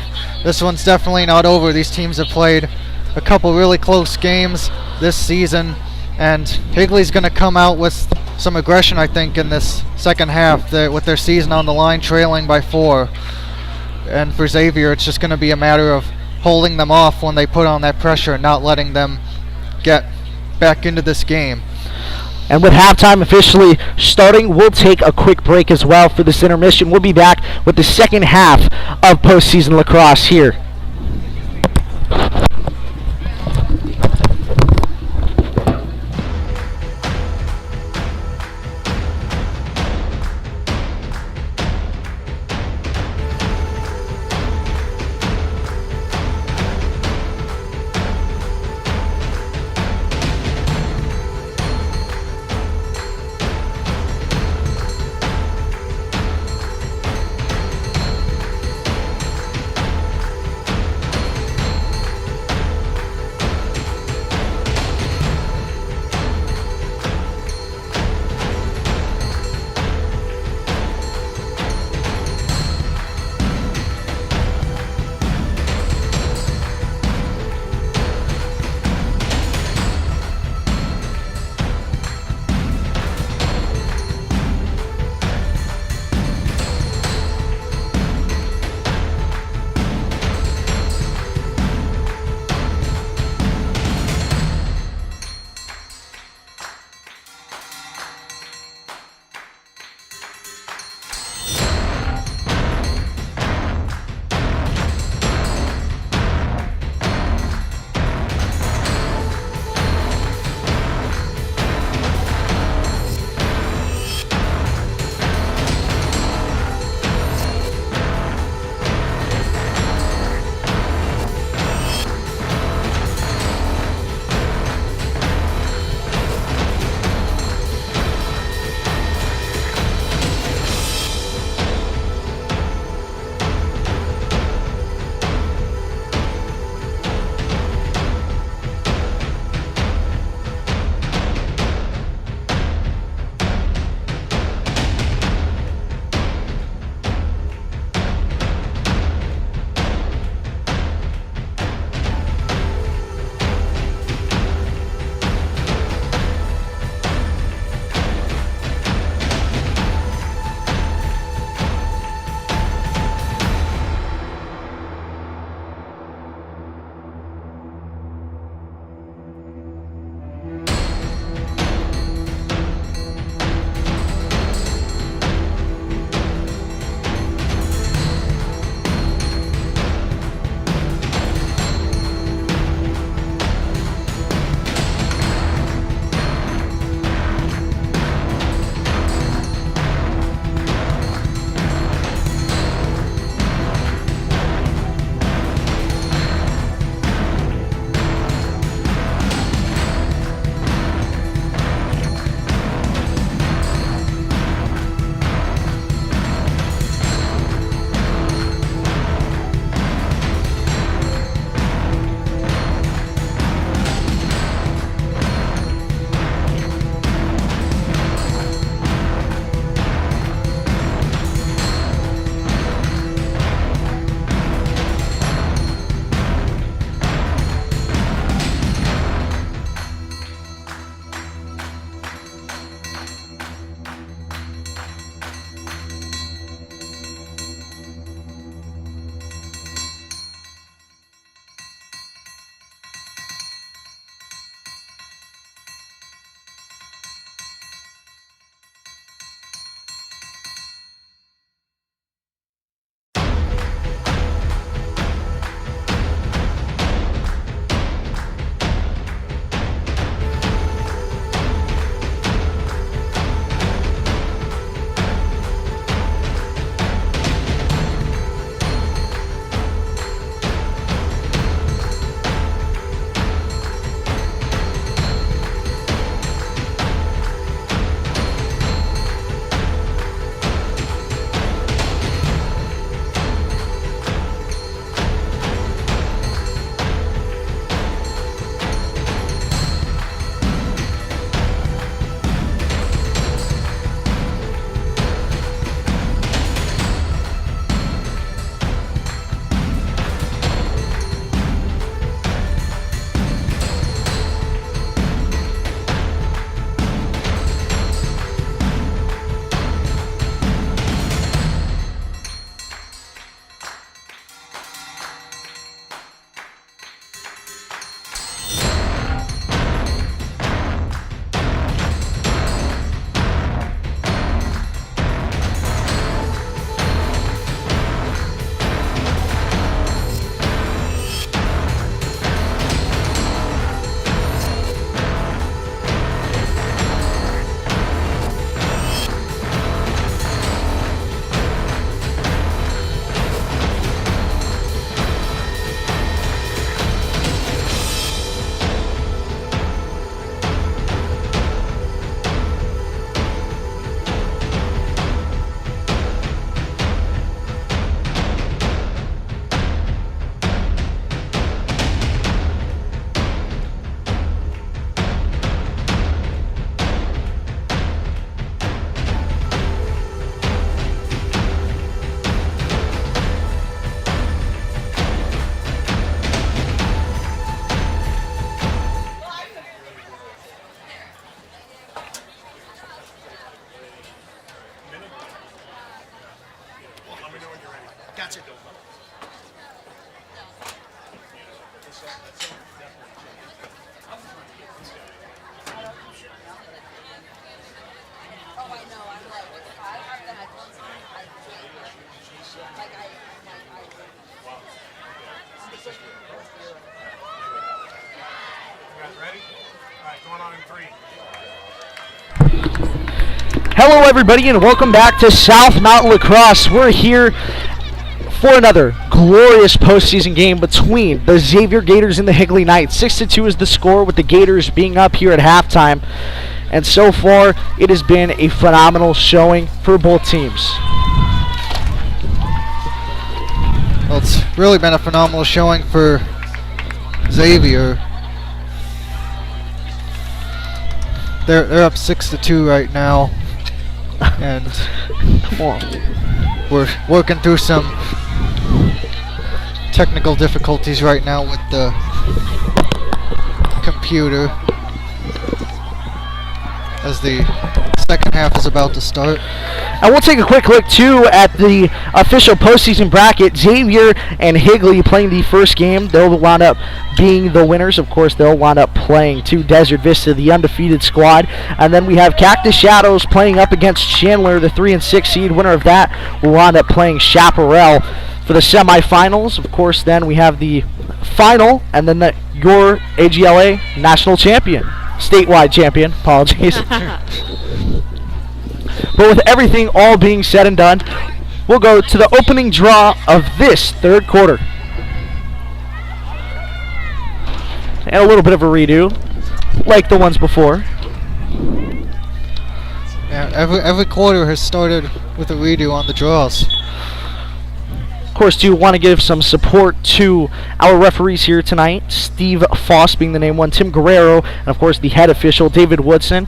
this one's definitely not over. These teams have played a couple really close games this season, and Higley's going to come out with some aggression, I think, in this second half with their season on the line, trailing by 4. And for Xavier, it's just going to be a matter of holding them off when they put on that pressure and not letting them get back into this game. And with halftime officially starting, we'll take a quick break as well for this intermission. We'll be back with the second half of postseason lacrosse here. going on in 3. Hello, everybody, and welcome back to South Mountain Lacrosse. We're here for another glorious postseason game between the Xavier Gators and the Higley Knights. 6-2 is the score, with the Gators being up here at halftime. And so far, it has been a phenomenal showing for both teams. Well, it's really been a phenomenal showing for Xavier. They're up 6-2 right now, and we're working through some technical difficulties right now with the computer as the second half is about to start. And we'll take a quick look, too, at the official postseason bracket. Xavier and Higley playing the first game. They'll wind up being the winners. Of course, they'll wind up playing to Desert Vista, the undefeated squad. And then we have Cactus Shadows playing up against Chandler, the 3-6 seed. Winner of that will wind up playing Chaparral for the semifinals. Of course, then we have the final, and then your AGLA national champion. Statewide champion, apologies. But with everything all being said and done, we'll go to the opening draw of this third quarter. And a little bit of a redo, like the ones before. Yeah, every quarter has started with a redo on the draws. Of course, do want to give some support to our referees here tonight. Steve Foss being the name one, Tim Guerrero, and of course the head official, David Woodson.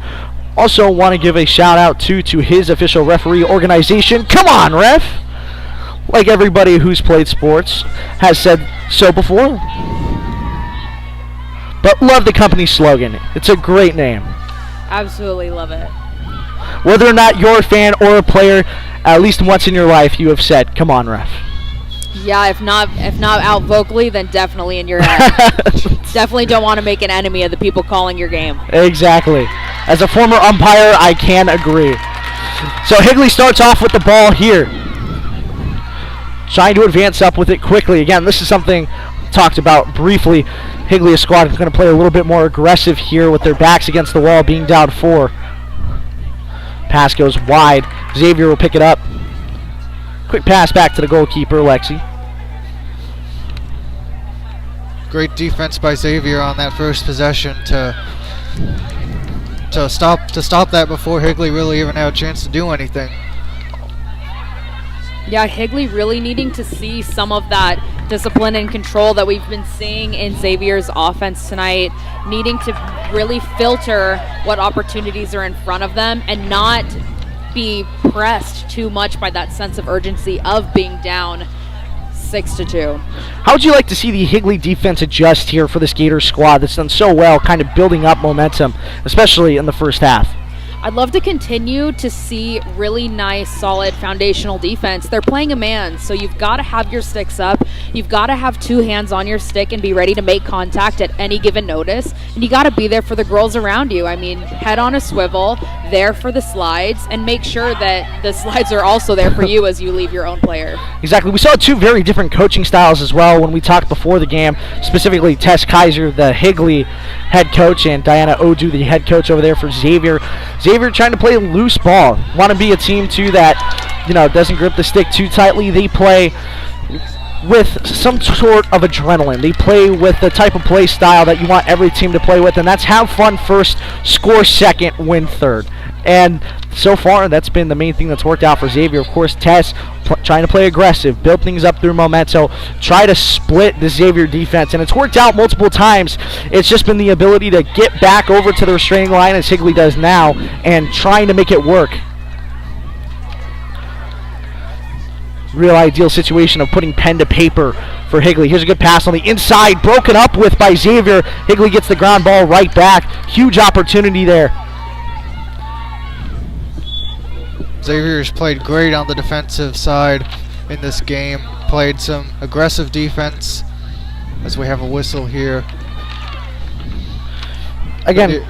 Also want to give a shout out to his official referee organization. Come on, ref! Like everybody who's played sports has said so before. But love the company slogan. It's a great name. Absolutely love it. Whether or not you're a fan or a player, at least once in your life you have said, come on, ref. Yeah, if not out vocally, then definitely in your head. Definitely don't want to make an enemy of the people calling your game. Exactly. As a former umpire, I can agree. So Higley starts off with the ball here, trying to advance up with it quickly. Again, this is something talked about briefly. Higley's squad is going to play a little bit more aggressive here with their backs against the wall, being down 4. Pass goes wide. Xavier will pick it up. Quick pass back to the goalkeeper, Lexi. Great defense by Xavier on that first possession to stop that before Higley really even had a chance to do anything. Yeah, Higley really needing to see some of that discipline and control that we've been seeing in Xavier's offense tonight, needing to really filter what opportunities are in front of them and not be pressed too much by that sense of urgency of being down 6-2. How would you like to see the Higley defense adjust here for this Gators squad that's done so well, kind of building up momentum, especially in the first half? I'd love to continue to see really nice, solid, foundational defense. They're playing a man, so you've got to have your sticks up. You've got to have 2 hands on your stick and be ready to make contact at any given notice. And you got to be there for the girls around you. I mean, head on a swivel, there for the slides, and make sure that the slides are also there for you as you leave your own player. Exactly. We saw 2 very different coaching styles as well when we talked before the game, specifically Tess Kaiser, the Higley head coach, and Diana Odu, the head coach over there for Xavier. Xavier trying to play a loose ball. Want to be a team, too, that, doesn't grip the stick too tightly. They play with some sort of adrenaline. They play with the type of play style that you want every team to play with, and that's have fun first, score second, win third. And so far, that's been the main thing that's worked out for Xavier. Of course, Tess trying to play aggressive, build things up through momentum, try to split the Xavier defense, and it's worked out multiple times. It's just been the ability to get back over to the restraining line, as Higley does now, and trying to make it work. Real ideal situation of putting pen to paper for Higley. Here's a good pass on the inside, broken up with by Xavier. Higley gets the ground ball right back. Huge opportunity there. Xavier's played great on the defensive side in this game. Played some aggressive defense as we have a whistle here. Again,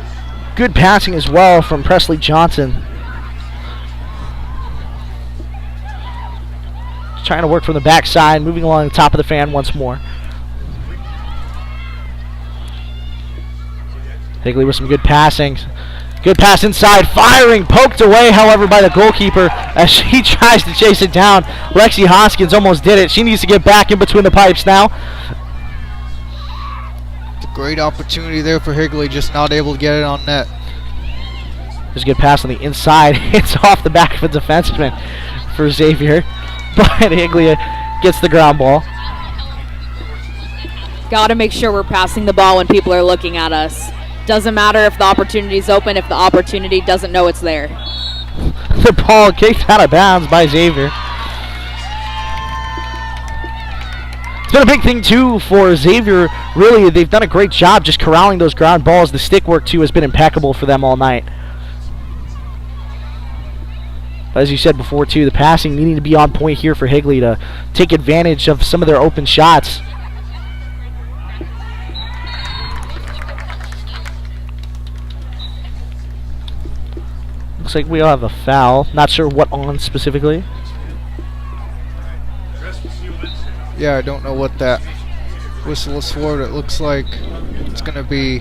good passing as well from Presley Johnson. Trying to work from the backside, moving along the top of the fan once more. Higley with some good passing. Good pass inside, firing, poked away, however, by the goalkeeper as she tries to chase it down. Lexi Hoskins almost did it. She needs to get back in between the pipes now. It's a great opportunity there for Higley, just not able to get it on net. There's a good pass on the inside. It's off the back of a defenseman for Xavier, but Higley gets the ground ball. Got to make sure we're passing the ball when people are looking at us. Doesn't matter if the opportunity's open, if the opportunity doesn't know it's there. The ball kicked out of bounds by Xavier. It's been a big thing, too, for Xavier. Really, they've done a great job just corralling those ground balls. The stick work, too, has been impeccable for them all night. But as you said before, too, the passing needing to be on point here for Higley to take advantage of some of their open shots. Looks like we'll have a foul. Not sure what on specifically. Yeah, I don't know what that whistle is for. It looks like it's going to be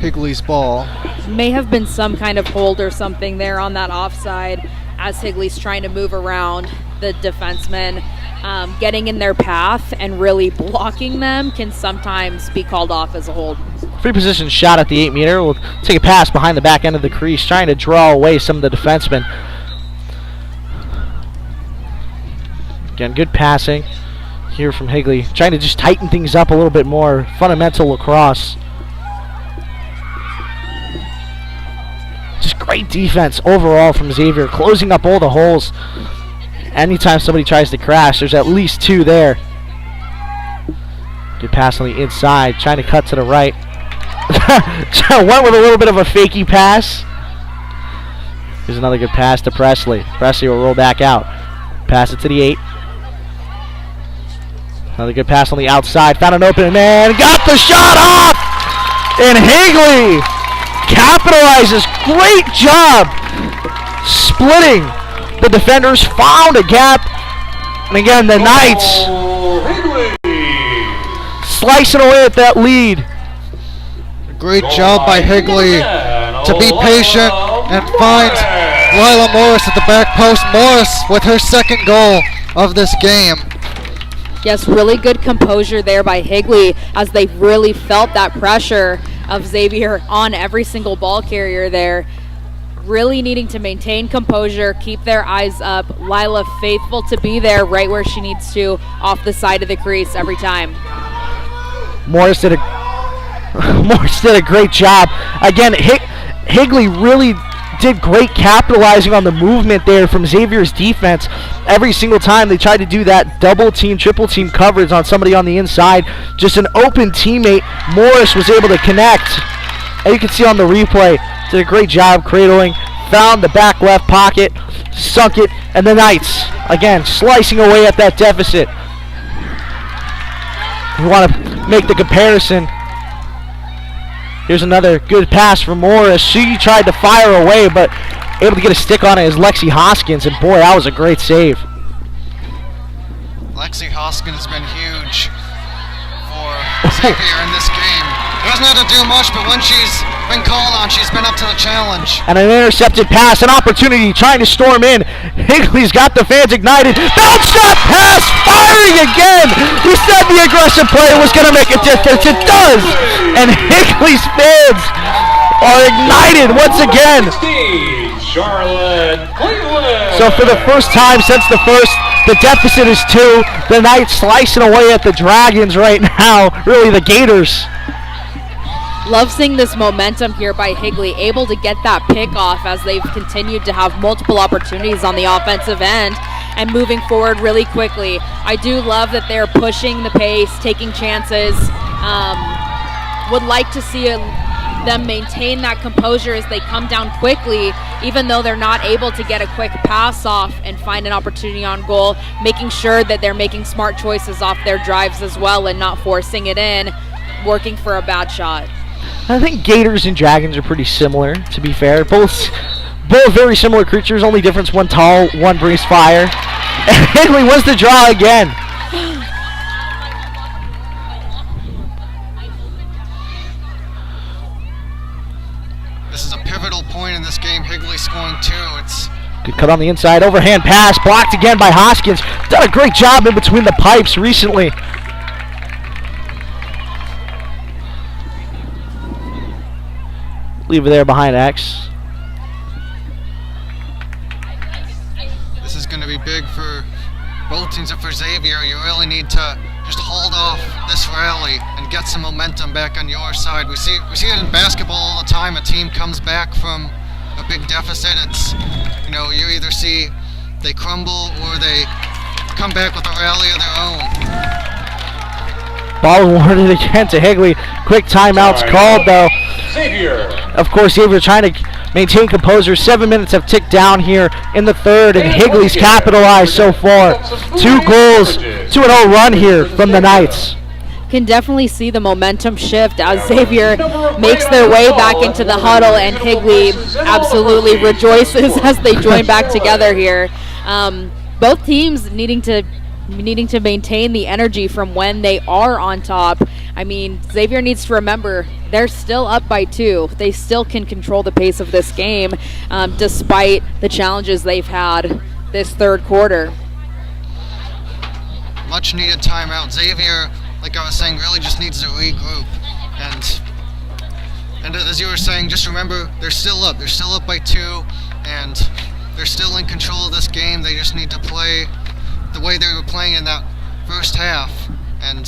Higley's ball. May have been some kind of hold or something there on that offside as Higley's trying to move around the defensemen. Getting in their path and really blocking them can sometimes be called off as a hold. Free position shot at the 8 meter. We'll take a pass behind the back end of the crease, trying to draw away some of the defensemen. Again, good passing here from Higley. Trying to just tighten things up a little bit more. Fundamental lacrosse. Just great defense overall from Xavier, closing up all the holes. Anytime somebody tries to crash, there's at least 2 there. Good pass on the inside, trying to cut to the right. Went with a little bit of a fakey pass. Here's another good pass to Presley. Presley will roll back out. Pass it to the 8. Another good pass on the outside. Found an open man. Got the shot off! And Higley capitalizes. Great job splitting the defenders. Found a gap. And again, the Knights slicing away at that lead. Great job by Higley to be patient and find Lila Morris at the back post. Morris with her second goal of this game. Yes, really good composure there by Higley as they really felt that pressure of Xavier on every single ball carrier there. Really needing to maintain composure, keep their eyes up. Lila faithful to be there right where she needs to, off the side of the crease every time. Morris did a great job. Again, Higley really did great capitalizing on the movement there from Xavier's defense. Every single time they tried to do that double team, triple team coverage on somebody on the inside, just an open teammate, Morris was able to connect. And you can see on the replay, did a great job cradling, found the back left pocket, sunk it, and the Knights, again, slicing away at that deficit. You want to make the comparison. Here's another good pass from Morris. She tried to fire away, but able to get a stick on it is Lexi Hoskins, and boy, that was a great save. Lexi Hoskins has been huge for Xavier in this game. Doesn't have to do much, but when she's been called on, she's been up to the challenge. And an intercepted pass, an opportunity, trying to storm in. Higley's got the fans ignited. Bounce shot pass, firing again. He said the aggressive play was going to make a difference. It does. And Higley's fans are ignited once again. Charlotte, Cleveland. So for the first time since the first, the deficit is 2. The Knights slicing away at the Dragons right now. Really, the Gators. Love seeing this momentum here by Higley, able to get that pick off as they've continued to have multiple opportunities on the offensive end and moving forward really quickly. I do love that they're pushing the pace, taking chances. Would like to see them maintain that composure as they come down quickly, even though they're not able to get a quick pass off and find an opportunity on goal, making sure that they're making smart choices off their drives as well and not forcing it in, working for a bad shot. I think Gators and Dragons are pretty similar, to be fair. Both very similar creatures, only difference one tall, one breathes fire. And Higley wins the draw again. This is a pivotal point in this game. Higley scoring 2. It's Good cut on the inside, overhand pass, blocked again by Hoskins. Done a great job in between the pipes recently. Leave it there behind X. This is going to be big for both teams, and for Xavier, you really need to just hold off this rally and get some momentum back on your side. We see it in basketball all the time. A team comes back from a big deficit. It's, you know, you either see they crumble or they come back with a rally of their own. Ball awarded again to Higley. Quick timeouts called though. Xavier. Of course, Xavier trying to maintain composure. 7 minutes have ticked down here in the third, and Higley's capitalized so far. 2 goals, 2-0 run here from the Knights. Can definitely see the momentum shift as Xavier makes their way back into the huddle, and Higley absolutely rejoices as they join back together here. Both teams needing to maintain the energy from when they are on top. I mean, Xavier needs to remember they're still up by 2. They still can control the pace of this game despite the challenges they've had this third quarter. Much needed timeout. Xavier, like I was saying, really just needs to regroup. And as you were saying, just remember they're still up. They're still up by 2, and they're still in control of this game. They just need to play the way they were playing in that first half. And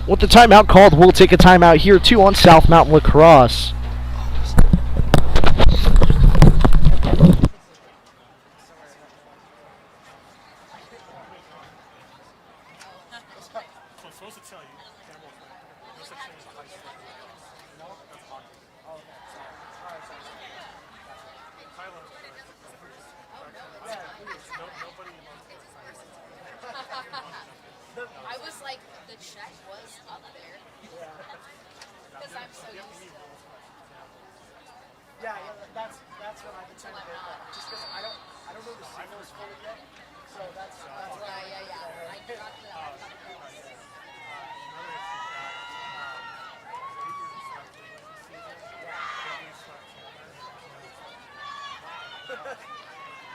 with the timeout called, we'll take a timeout here too on South Mountain Lacrosse. I was like, the check was up there. Because I'm so used to it. Yeah, that's what I've been trying to do. Just because I don't know the signals fully yet. So that's why. Yeah. I got the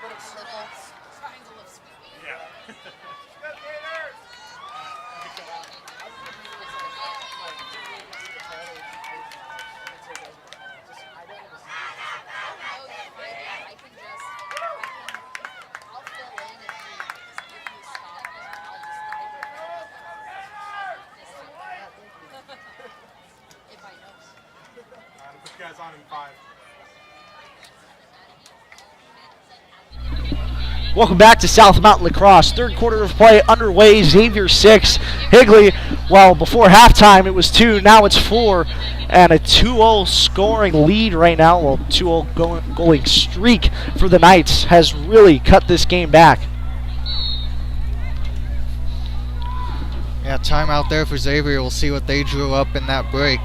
But it's little triangle of sweeping. Yeah. Put you guys on in 5. Welcome back to South Mountain Lacrosse. Third quarter of play underway. Xavier 6. Higley, well, before halftime it was 2. Now it's 4. And a 2-0 scoring lead right now. Well, 2-0 goaling streak for the Knights has really cut this game back. yeah, timeout there for Xavier. We'll see what they drew up in that break.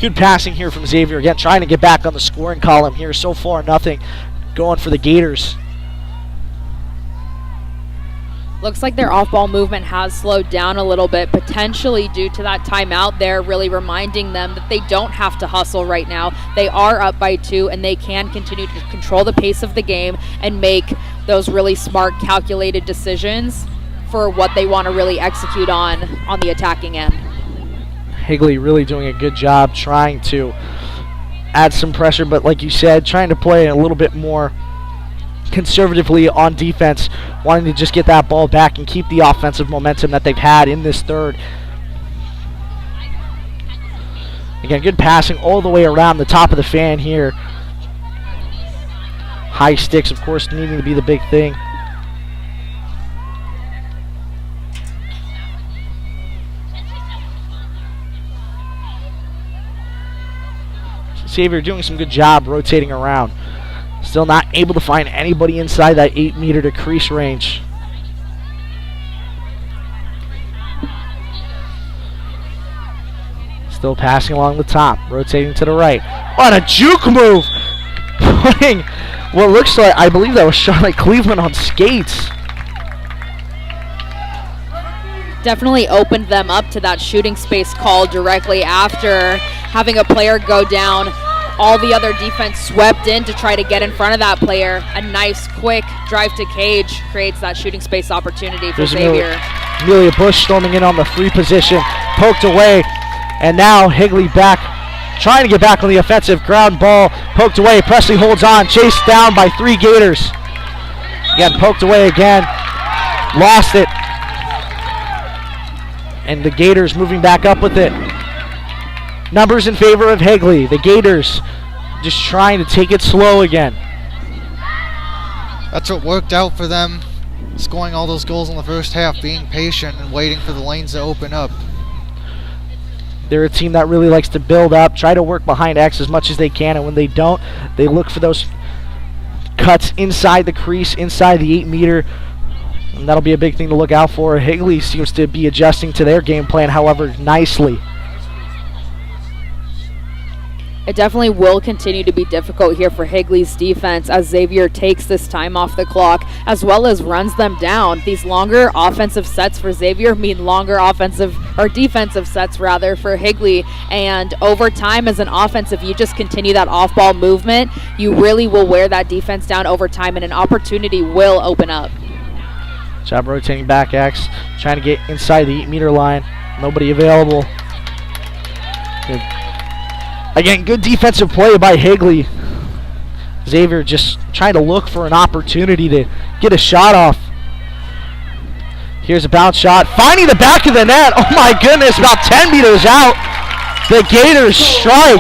Good passing here from Xavier. Again, trying to get back on the scoring column here. So far, nothing going for the Gators. Looks like their off-ball movement has slowed down a little bit, potentially due to that timeout there, really reminding them that they don't have to hustle right now. They are up by 2, and they can continue to control the pace of the game and make those really smart, calculated decisions for what they want to really execute on the attacking end. Higley really doing a good job trying to add some pressure, but like you said, trying to play a little bit more conservatively on defense, wanting to just get that ball back and keep the offensive momentum that they've had in this third. Again, good passing all the way around the top of the fan here. High sticks, of course, needing to be the big thing. Xavier doing some good job rotating around. Still not able to find anybody inside that 8-meter decrease range. Still passing along the top, rotating to the right. What a juke move! Putting what looks like, I believe that was Charlotte Cleveland on skates. definitely opened them up to that shooting space call directly after having a player go down. All the other defense swept in to try to get in front of that player. A nice, quick drive to cage creates that shooting space opportunity for Xavier. Amelia Bush storming in on the 3 position, poked away, and now Higley back, trying to get back on the offensive. Ground ball, poked away. Presley holds on, chased down by 3 Gators. Again, poked away again, lost it. And the Gators moving back up with it. Numbers in favor of Higley. The Gators just trying to take it slow again. That's what worked out for them, scoring all those goals in the first half, being patient and waiting for the lanes to open up. They're a team that really likes to build up, try to work behind X as much as they can, and when they don't, they look for those cuts inside the crease, inside the 8 meter, and that'll be a big thing to look out for. Higley seems to be adjusting to their game plan, however, nicely. It definitely will continue to be difficult here for Higley's defense as Xavier takes this time off the clock as well as runs them down. These longer offensive sets for Xavier mean longer defensive sets rather for Higley. And over time as an offense, if you just continue that off-ball movement, you really will wear that defense down over time and an opportunity will open up. Job rotating back X, trying to get inside the 8 meter line. Nobody available. Good. Again, good defensive play by Higley. Xavier just trying to look for an opportunity to get a shot off. Here's a bounce shot, finding the back of the net. Oh my goodness, about 10 meters out. The Gators strike.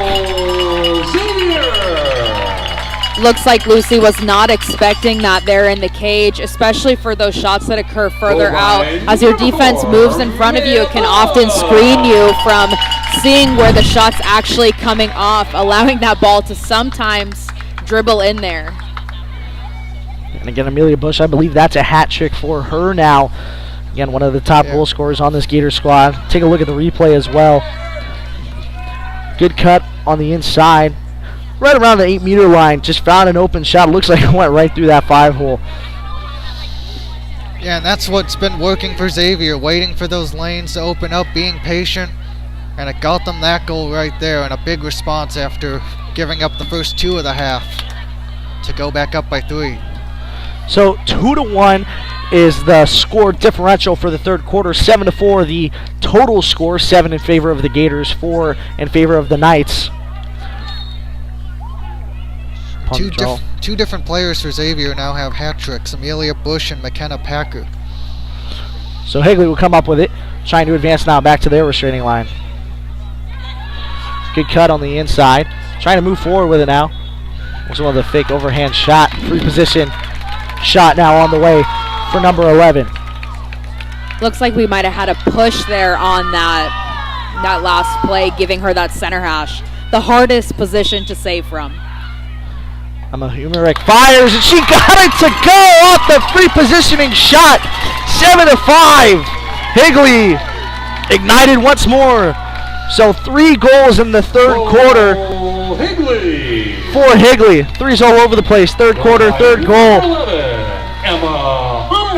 Looks like Lucy was not expecting that there in the cage, especially for those shots that occur further out. As your defense moves in front of you, it can often screen you from seeing where the shot's actually coming off, allowing that ball to sometimes dribble in there. And again, Amelia Bush, I believe that's a hat trick for her now. Again, one of the top goal scorers on this Gator squad. Take a look at the replay as well. Good cut on the inside. Right around the 8 meter line, just found an open shot. Looks like it went right through that 5 hole. Yeah, and that's what's been working for Xavier, waiting for those lanes to open up, being patient, and it got them that goal right there, and a big response after giving up the first 2 of the half to go back up by 3. So 2-1 is the score differential for the third quarter. 7-4 the total score. 7 in favor of the Gators, 4 in favor of the Knights. Two different players for Xavier now have hat tricks, Amelia Bush and McKenna Packer. So Higley will come up with it, trying to advance now back to their restraining line. Good cut on the inside, trying to move forward with it now. Also another fake overhand shot, 3 position shot now on the way for number 11. Looks like we might have had a push there on that last play, giving her that center hash. The hardest position to save from. Emma Humerick fires, and she got it to go off the free positioning shot. 7-5. Higley ignited once more. So 3 goals in the third quarter Higley. for Higley. 3's all over the place. Third quarter, third goal.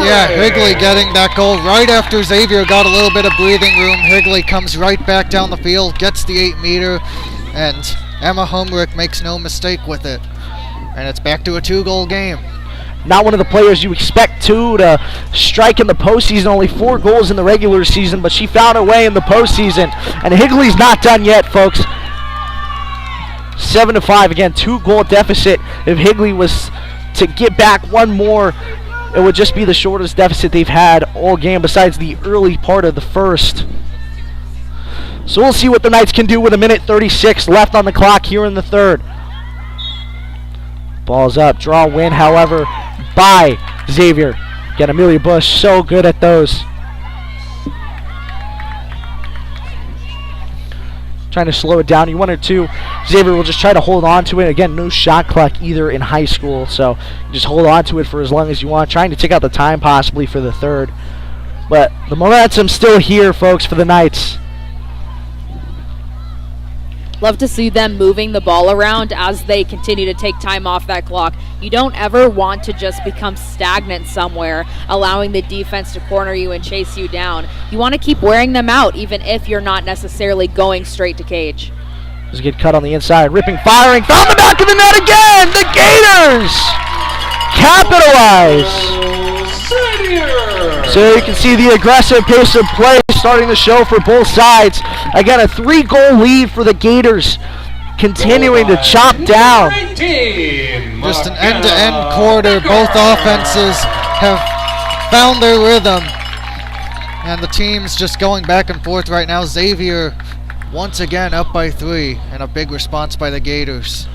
Yeah, Higley getting that goal right after Xavier got a little bit of breathing room. Higley comes right back down the field, gets the 8 meter, and Emma Humerick makes no mistake with it. And it's back to a 2-goal game. Not one of the players you expect to strike in the postseason. Only 4 goals in the regular season, but she found her way in the postseason. And Higley's not done yet, folks. 7-5. Again, 2-goal deficit. If Higley was to get back one more, it would just be the shortest deficit they've had all game besides the early part of the first. So we'll see what the Knights can do with 1:36 left on the clock here in the third. Ball's up, draw win, however, by Xavier. Again, Amelia Bush, so good at those. Trying to slow it down. You 1 or 2. Xavier will just try to hold on to it. Again, no shot clock either in high school, so just hold on to it for as long as you want. Trying to take out the time possibly for the third. But the momentum's still here, folks, for the Knights. Love to see them moving the ball around as they continue to take time off that clock. You don't ever want to just become stagnant somewhere, allowing the defense to corner you and chase you down. You want to keep wearing them out, even if you're not necessarily going straight to cage. There's a good cut on the inside. Ripping, firing, found the back of the net again! The Gators capitalize! So you can see the aggressive pace of play starting to show for both sides. Again, a 3-goal lead for the Gators, continuing to chop down. Just an end-to-end quarter. Both offenses have found their rhythm. And the team's just going back and forth right now. Xavier once again up by 3, and a big response by the Gators.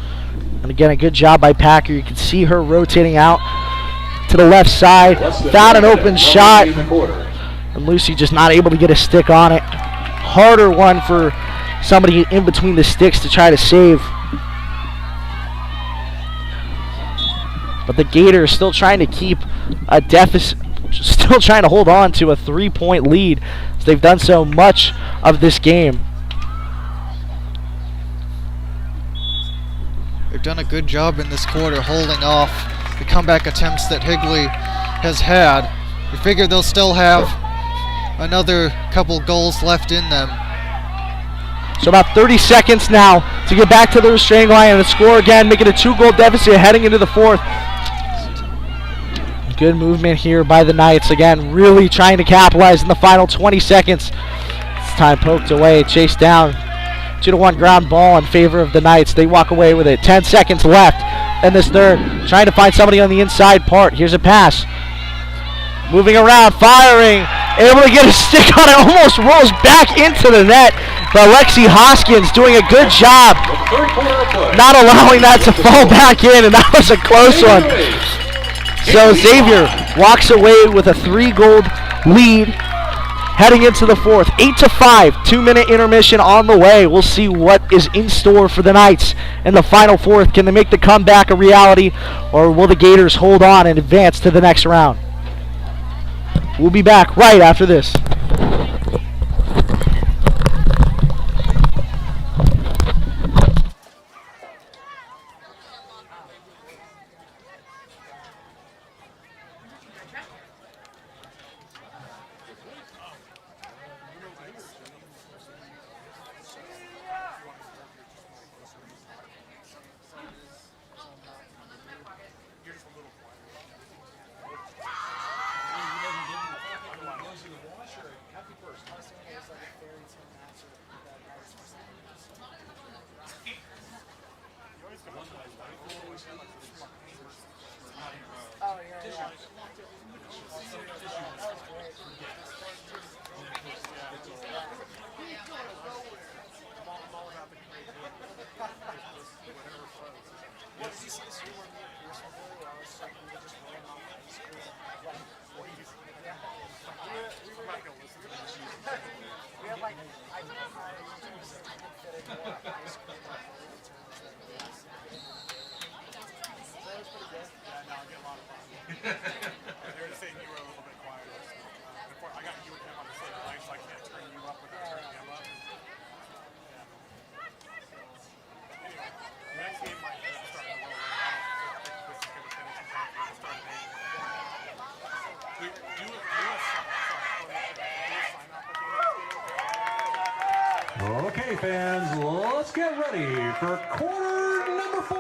And again, a good job by Packer. You can see her rotating out to the left side. Found an open shot. And Lucy just not able to get a stick on it. Harder one for somebody in between the sticks to try to save. But the Gators still trying to keep a deficit, still trying to hold on to a 3-point lead. So they've done so much of this game. They've done a good job in this quarter holding off the comeback attempts that Higley has had. You figure they'll still have another couple goals left in them. So about 30 seconds now to get back to the restraining line and score again, making a 2-goal deficit heading into the 4th. Good movement here by the Knights. Again, really trying to capitalize in the final 20 seconds. This time poked away, chased down. 2-1 ground ball in favor of the Knights. They walk away with it. 10 seconds left in this third. Trying to find somebody on the inside part. Here's a pass. Moving around, firing. Able to get a stick on it. Almost rolls back into the net. But Lexi Hoskins doing a good job not allowing that to fall back in. And that was a close one. So Xavier walks away with a 3-goal lead heading into the 4th. 8-5, 2-minute intermission on the way. We'll see what is in store for the Knights in the final 4th. Can they make the comeback a reality, or will the Gators hold on and advance to the next round? We'll be back right after this. Okay, fans, let's get ready for quarter number 4.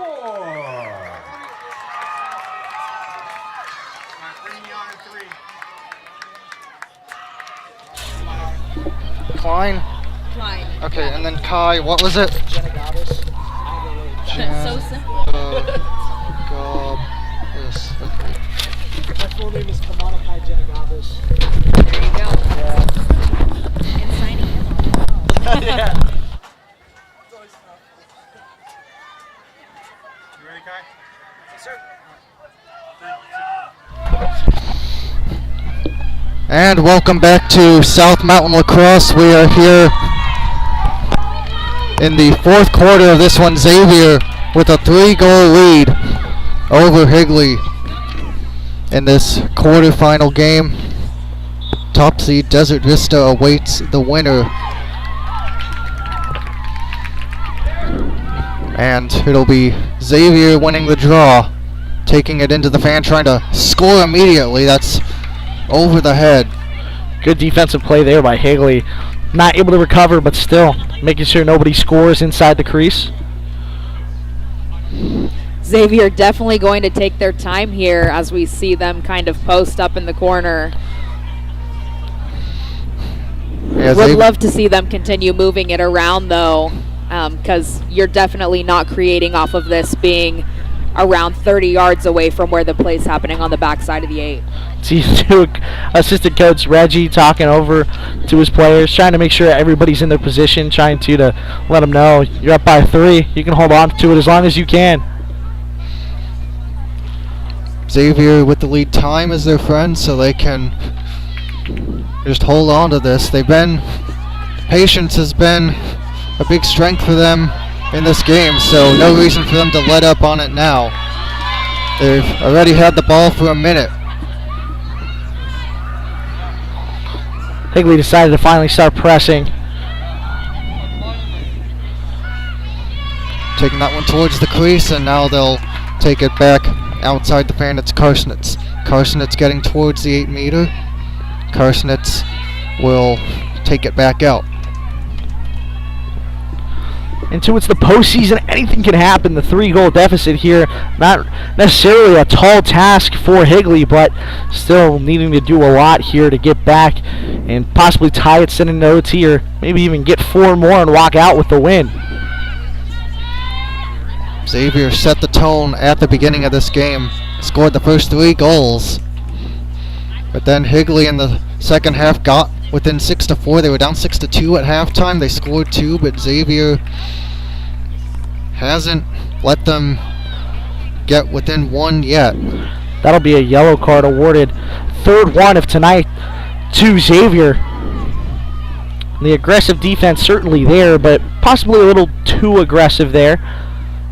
Klein? Klein. Okay, and then Kai, what was it? So simple. Yes, okay. My full name is Kamana Kai Jenagabis. There you go. Yeah. And signing him on. Yeah. You ready, Kai? Yes, sir. And welcome back to South Mountain Lacrosse. We are here in the 4th quarter of this one. Xavier with a 3-goal lead over Higley in this quarterfinal game. Top seed Desert Vista awaits the winner. And it'll be Xavier winning the draw, taking it into the fan, trying to score immediately. That's over the head. Good defensive play there by Higley. Not able to recover, but still making sure nobody scores inside the crease. Xavier definitely going to take their time here as we see them kind of post up in the corner. Yeah, Would love to see them continue moving it around though, because you're definitely not creating off of this being around 30 yards away from where the play's happening on the backside of the 8. See assistant coach Reggie talking over to his players, trying to make sure everybody's in their position, trying to let them know you're up by 3. You can hold on to it as long as you can. Xavier with the lead. Time is their friend, so they can just hold on to this. Patience has been a big strength for them in this game, so no reason for them to let up on it now. They've already had the ball for a minute. Higley decided to finally start pressing. Taking that one towards the crease, and now they'll take it back outside the fan. It's Carsenitz. Carsenitz getting towards the 8 meter. Carsenitz will take it back out. Until it's the postseason, anything can happen. The 3-goal deficit here, not necessarily a tall task for Higley, but still needing to do a lot here to get back and possibly tie it, send it to OT, or maybe even get 4 more and walk out with the win. Xavier set the tone at the beginning of this game, scored the first 3 goals, but then Higley in the second half got within 6-4. They were down 6-2 at halftime. They scored 2, but Xavier hasn't let them get within 1 yet. That'll be a yellow card awarded, 3rd one of tonight to Xavier. The aggressive defense certainly there, but possibly a little too aggressive there.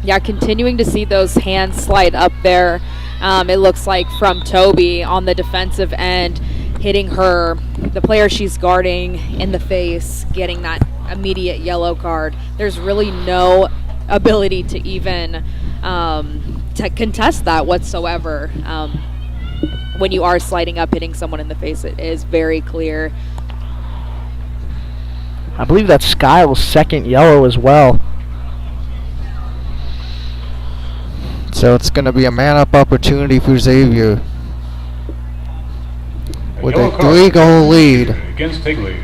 Yeah, continuing to see those hands slide up there. It looks like from Toby on the defensive end, hitting the player she's guarding in the face, getting that immediate yellow card. There's really no ability to even to contest that whatsoever. When you are sliding up, hitting someone in the face, it is very clear. I believe that's Skyle's 2nd yellow as well. So it's going to be a man-up opportunity for Xavier with a 3-goal lead. Against Higley.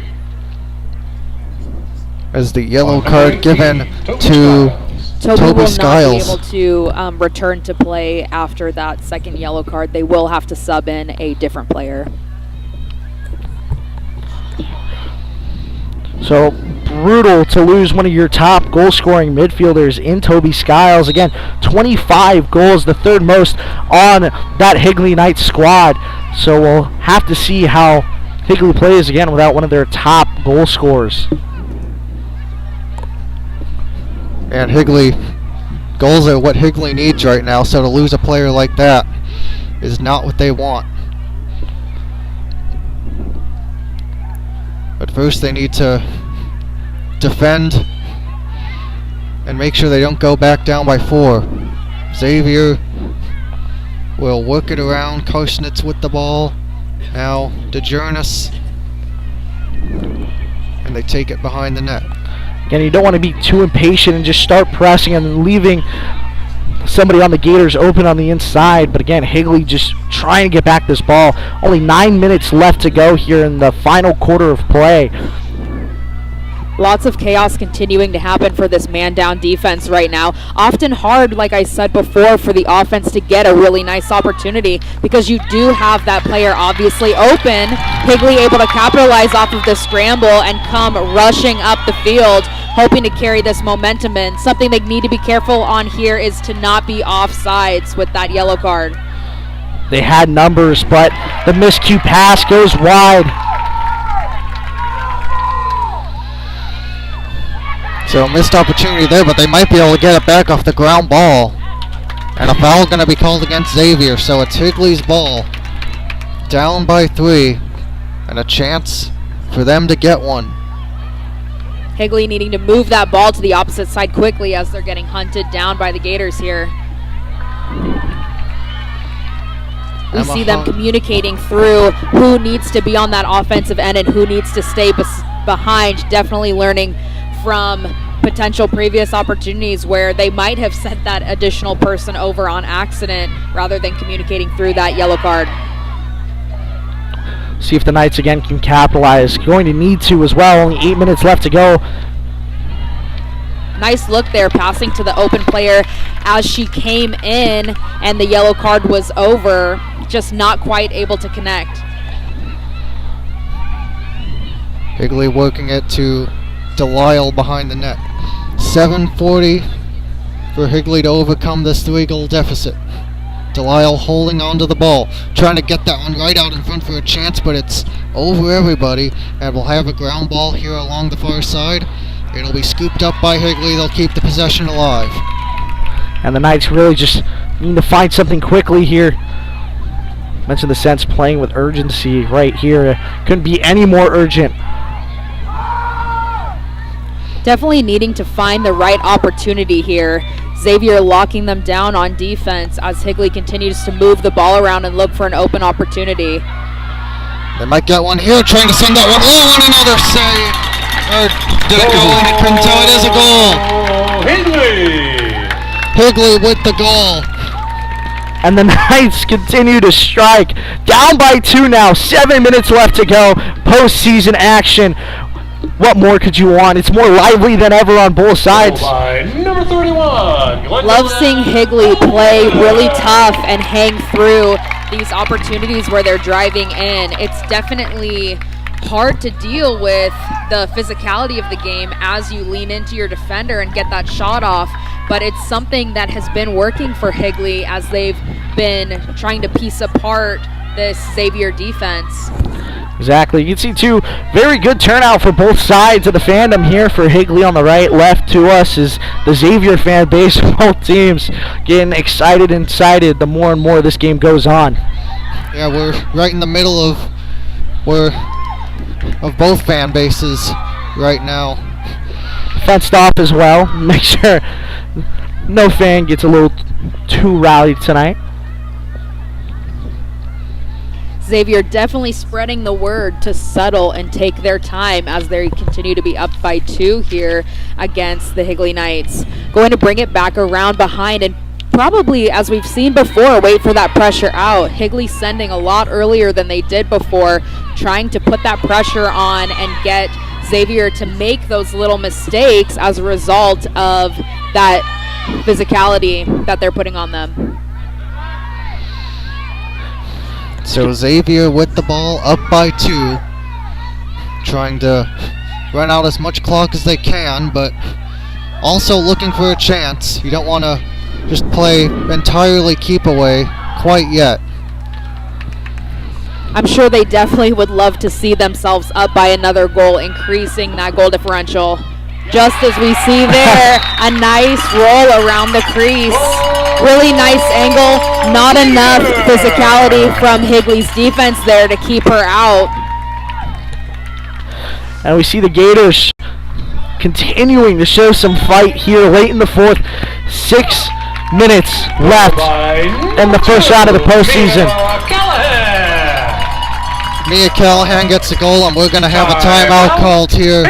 As the yellow card given to Toby Skiles. Will not be able to return to play after that 2nd yellow card. They will have to sub in a different player. So brutal to lose one of your top goal-scoring midfielders in Toby Skiles. Again, 25 goals, the 3rd most on that Higley Knights squad. So we'll have to see how Higley plays again without one of their top goal scorers. And Higley, goals are what Higley needs right now, so to lose a player like that is not what they want. But first they need to defend and make sure they don't go back down by 4. Xavier will work it around. Karschnitz with the ball. Now DeJournas. And they take it behind the net. Again, you don't want to be too impatient and just start pressing and leaving somebody on the Gators open on the inside. But again, Higley just trying to get back this ball. Only 9 minutes left to go here in the final quarter of play. Lots of chaos continuing to happen for this man-down defense right now. Often hard, like I said before, for the offense to get a really nice opportunity because you do have that player obviously open. Higley able to capitalize off of the scramble and come rushing up the field, hoping to carry this momentum in. Something they need to be careful on here is to not be offsides with that yellow card. They had numbers, but the miscue pass goes wide. So missed opportunity there, but they might be able to get it back off the ground ball. And a foul going to be called against Xavier, so it's Higley's ball. Down by 3, and a chance for them to get one. Higley needing to move that ball to the opposite side quickly as they're getting hunted down by the Gators here. We see them communicating through who needs to be on that offensive end and who needs to stay behind, definitely learning from potential previous opportunities where they might have sent that additional person over on accident rather than communicating through that yellow card. See if the Knights again can capitalize. Going to need to as well. Only 8 minutes left to go. Nice look there, passing to the open player as she came in, and the yellow card was over, just not quite able to connect. Higley working it to Delisle behind the net. 7:40 for Higley to overcome this 3-goal deficit. Delisle holding on to the ball, trying to get that one right out in front for a chance, but it's over everybody, and we'll have a ground ball here along the far side. It'll be scooped up by Higley. They'll keep the possession alive. And the Knights really just need to find something quickly here. Mentioned the Sense playing with urgency right here. Couldn't be any more urgent. Definitely needing to find the right opportunity here. Xavier locking them down on defense as Higley continues to move the ball around and look for an open opportunity. They might get one here, trying to send that one. Oh, and another save. Or did it go in? It couldn't tell. It is a goal. Higley with the goal. And the Knights continue to strike. Down by 2 now. 7 minutes left to go. Postseason action. What more could you want? It's more lively than ever on both sides. Number 31. Love seeing Higley play really tough and hang through these opportunities where they're driving in. It's definitely hard to deal with the physicality of the game as you lean into your defender and get that shot off, but it's something that has been working for Higley as they've been trying to piece apart this Xavier defense. Exactly. You can see, too, very good turnout for both sides of the fandom here. For Higley on the right, left to us is the Xavier fan base of both teams getting excited and excited the more and more this game goes on. Yeah, we're right in the middle of both fan bases right now. Fenced off as well. Make sure no fan gets a little too rowdy tonight. Xavier definitely spreading the word to settle and take their time as they continue to be up by 2 here against the Higley Knights. Going to bring it back around behind and probably, as we've seen before, wait for that pressure out. Higley sending a lot earlier than they did before, trying to put that pressure on and get Xavier to make those little mistakes as a result of that physicality that they're putting on them. So Xavier with the ball, up by 2, trying to run out as much clock as they can, but also looking for a chance. You don't want to just play entirely keep away quite yet. I'm sure they definitely would love to see themselves up by another goal, increasing that goal differential. Just as we see there, a nice roll around the crease. Really nice angle, not enough physicality from Higley's defense there to keep her out. And we see the Gators continuing to show some fight here late in the 4th. 6 minutes left in the first round of the postseason. Mia Callahan gets the goal, and we're going to have a timeout called here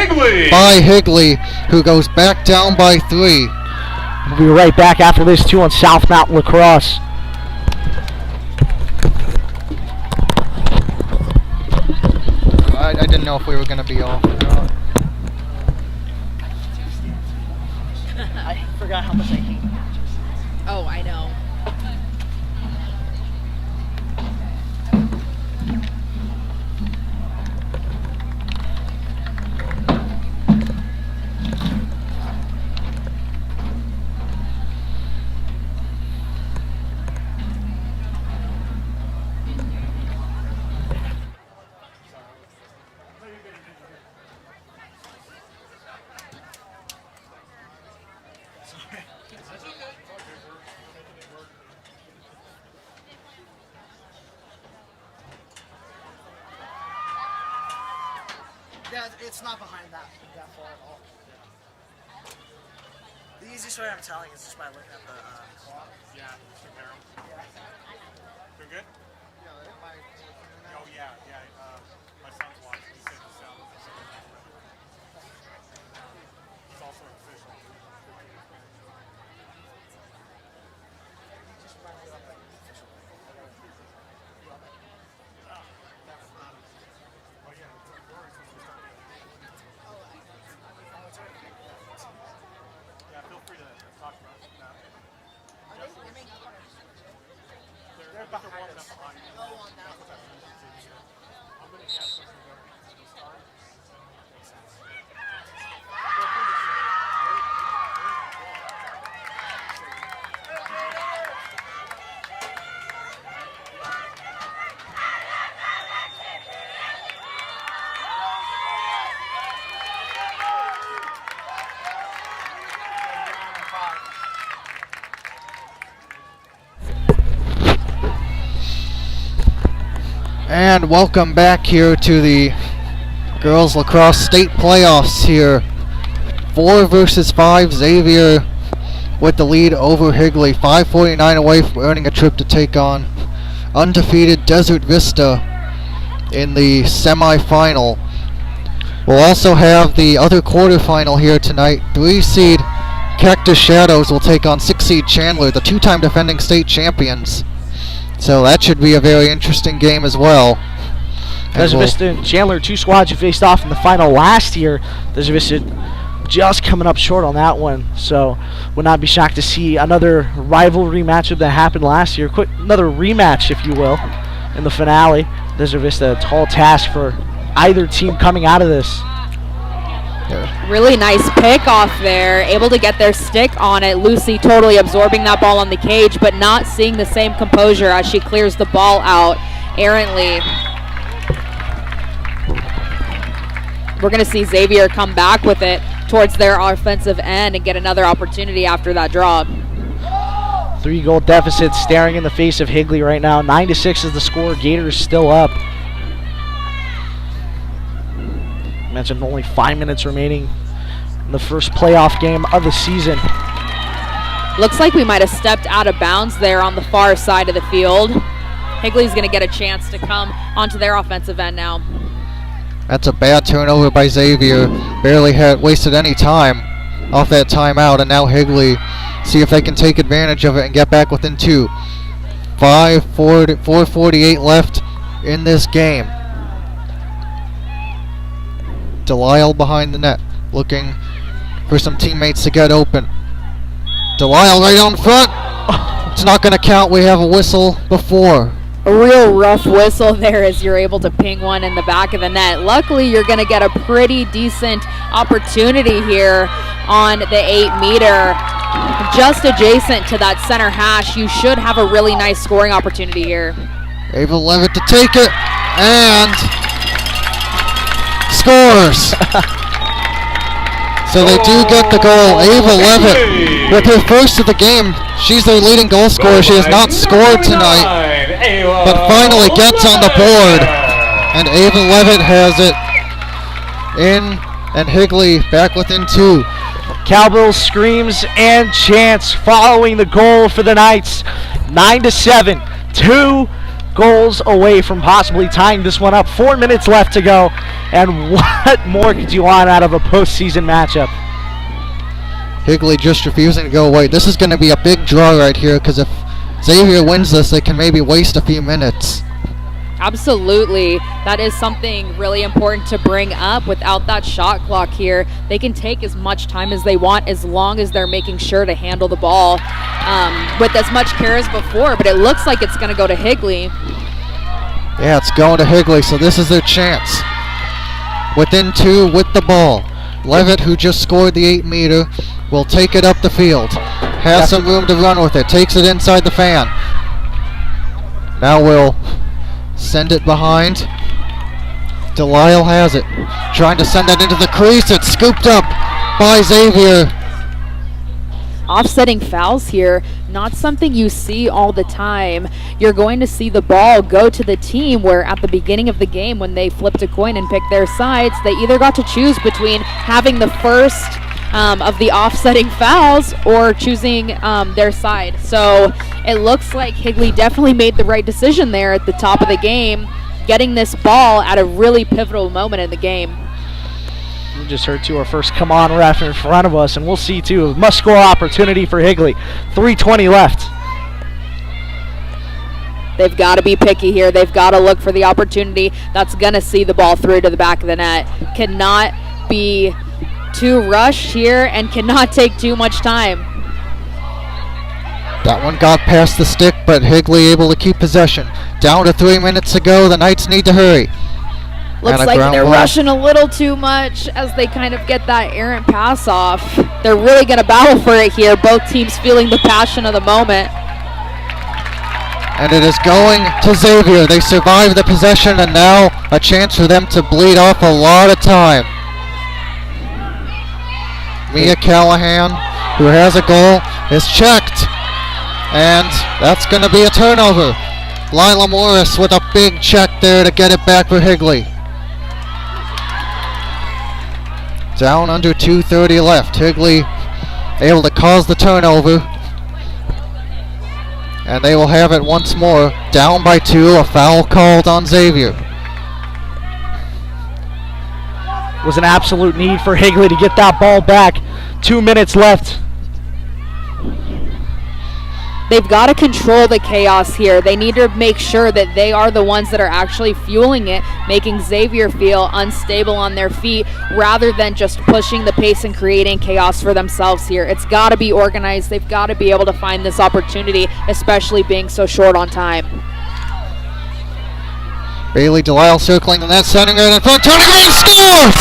by Higley, who goes back down by 3. We'll be right back after this, too, on South Mountain Lacrosse. I didn't know if we were going to be off. I forgot how much I hate matches. Oh, I know. Yeah, it's not behind that far at all. easiest way I'm telling is just by looking at the Yeah, compare 'em. Doing good? Oh yeah, yeah. My son's watching. He said the sound was It's also official. Yeah, feel free to talk about it now. They're warming up behind you. I'm going to guess something there to the start. Makes sense. And welcome back here to the girls lacrosse state playoffs here. 4 versus 5, Xavier with the lead over Higley. 5:49 away from earning a trip to take on undefeated Desert Vista in the semifinal. We'll also have the other quarterfinal here tonight. 3-seed Cactus Shadows will take on 6-seed Chandler, the 2-time defending state champions. So that should be a very interesting game as well. Desert Vista and Chandler, 2 squads who faced off in the final last year. Desert Vista just coming up short on that one. So would not be shocked to see another rivalry matchup that happened last year. Another rematch, if you will, in the finale. Desert Vista, a tall task for either team coming out of this. Really nice pick off there, able to get their stick on it. Lucy totally absorbing that ball on the cage, but not seeing the same composure as she clears the ball out errantly. We're going to see Xavier come back with it towards their offensive end and get another opportunity after that drop. 3-goal deficit staring in the face of Higley right now. 9-6 is the score. Gators still up. Mentioned only 5 minutes remaining in the first playoff game of the season. Looks like we might have stepped out of bounds there on the far side of the field. Higley's going to get a chance to come onto their offensive end now. That's a bad turnover by Xavier. Barely had wasted any time off that timeout, and now Higley see if they can take advantage of it and get back within 2. 4:48 left in this game. Delisle behind the net, looking for some teammates to get open. Delisle right on front. It's not going to count. We have a whistle before. A real rough whistle there as you're able to ping one in the back of the net. Luckily, you're going to get a pretty decent opportunity here on the 8-meter. Just adjacent to that center hash, you should have a really nice scoring opportunity here. Ava Levitt to take it, and scores. So they do get the goal. Ava Levitt with her first of the game. She's their leading goal scorer. She has not scored tonight, but finally gets on the board. And Ava Levitt has it in, and Higley back within 2. Cowbell screams and chants following the goal for the Knights. 9-7. 2 goals away from possibly tying this one up. 4 minutes left to go. And what more could you want out of a postseason matchup? Higley just refusing to go away. This is going to be a big draw right here, because if Xavier wins this, they can maybe waste a few minutes. Absolutely. That is something really important to bring up. Without that shot clock here, they can take as much time as they want as long as they're making sure to handle the ball with as much care as before, but it looks like it's going to go to Higley. Yeah, it's going to Higley, so this is their chance. Within 2 with the ball. Levitt, who just scored the 8-meter, will take it up the field. Has some room to run with it. Takes it inside the fan. Now we'll send it behind. Delisle has it. Trying to send it into the crease. It's scooped up by Xavier. Offsetting fouls here, not something you see all the time. You're going to see the ball go to the team where at the beginning of the game when they flipped a coin and picked their sides, they either got to choose between having the first of the offsetting fouls or choosing their side. So it looks like Higley definitely made the right decision there at the top of the game, getting this ball at a really pivotal moment in the game. We just heard our first come on ref in front of us, and we'll see too. Must score opportunity for Higley. 3:20 left. They've got to be picky here. They've got to look for the opportunity that's going to see the ball through to the back of the net. Cannot be too rushed here and cannot take too much time. That one got past the stick, but Higley able to keep possession. Down to 3 minutes to go. The Knights need to hurry. Looks like they're rushing a little too much as they kind of get that errant pass off. They're really going to battle for it here. Both teams feeling the passion of the moment. And it is going to Xavier. They survive the possession, and now a chance for them to bleed off a lot of time. Mia Callahan, who has a goal, is checked. And that's going to be a turnover. Lila Morris with a big check there to get it back for Higley. Down under 2:30 left. Higley able to cause the turnover. And they will have it once more. Down by 2, a foul called on Xavier. Was an absolute need for Higley to get that ball back. 2 minutes left. They've got to control the chaos here. They need to make sure that they are the ones that are actually fueling it, making Xavier feel unstable on their feet rather than just pushing the pace and creating chaos for themselves here. It's got to be organized. They've got to be able to find this opportunity, especially being so short on time. Bailey Delisle circling the net, sending it in front, turning around, scores!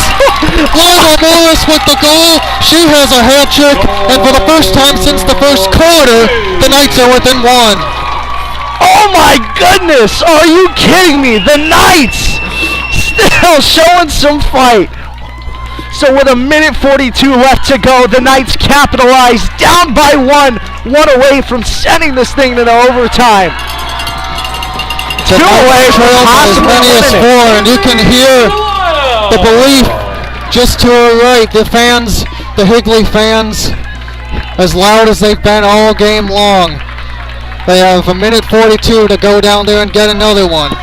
Lila Morris with the goal. She has a hat trick, and for the first time since the first quarter, the Knights are within 1. Oh my goodness! Are you kidding me? The Knights still showing some fight. So with 1:42 left to go, the Knights capitalize, down by 1 away from sending this thing into overtime. 2 away from as many as 4, and you can hear the belief just to our right. The fans, the Higley fans, as loud as they've been all game long. They have 1:42 to go down there and get another one.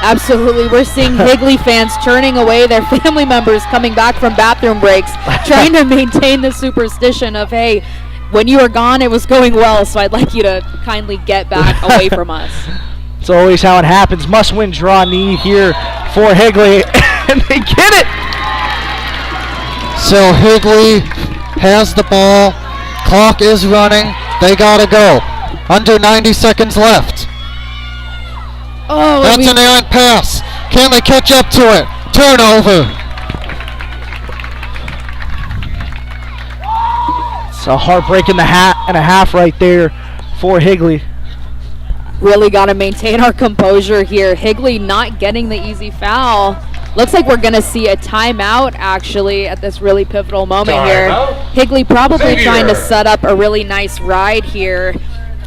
Absolutely. We're seeing Higley fans turning away their family members coming back from bathroom breaks, trying to maintain the superstition of, hey, when you were gone, it was going well, so I'd like you to kindly get back away from us. It's always how it happens. Must-win draw need here for Higley, and they get it. So Higley has the ball. Clock is running. They gotta go. Under 90 seconds left. Oh, that's an errant pass. Can they catch up to it? Turnover. It's a heartbreak and a half right there for Higley. Really got to maintain our composure here. Higley not getting the easy foul. Looks like we're going to see a timeout, actually, at this really pivotal moment here. Higley probably trying to set up a really nice ride here,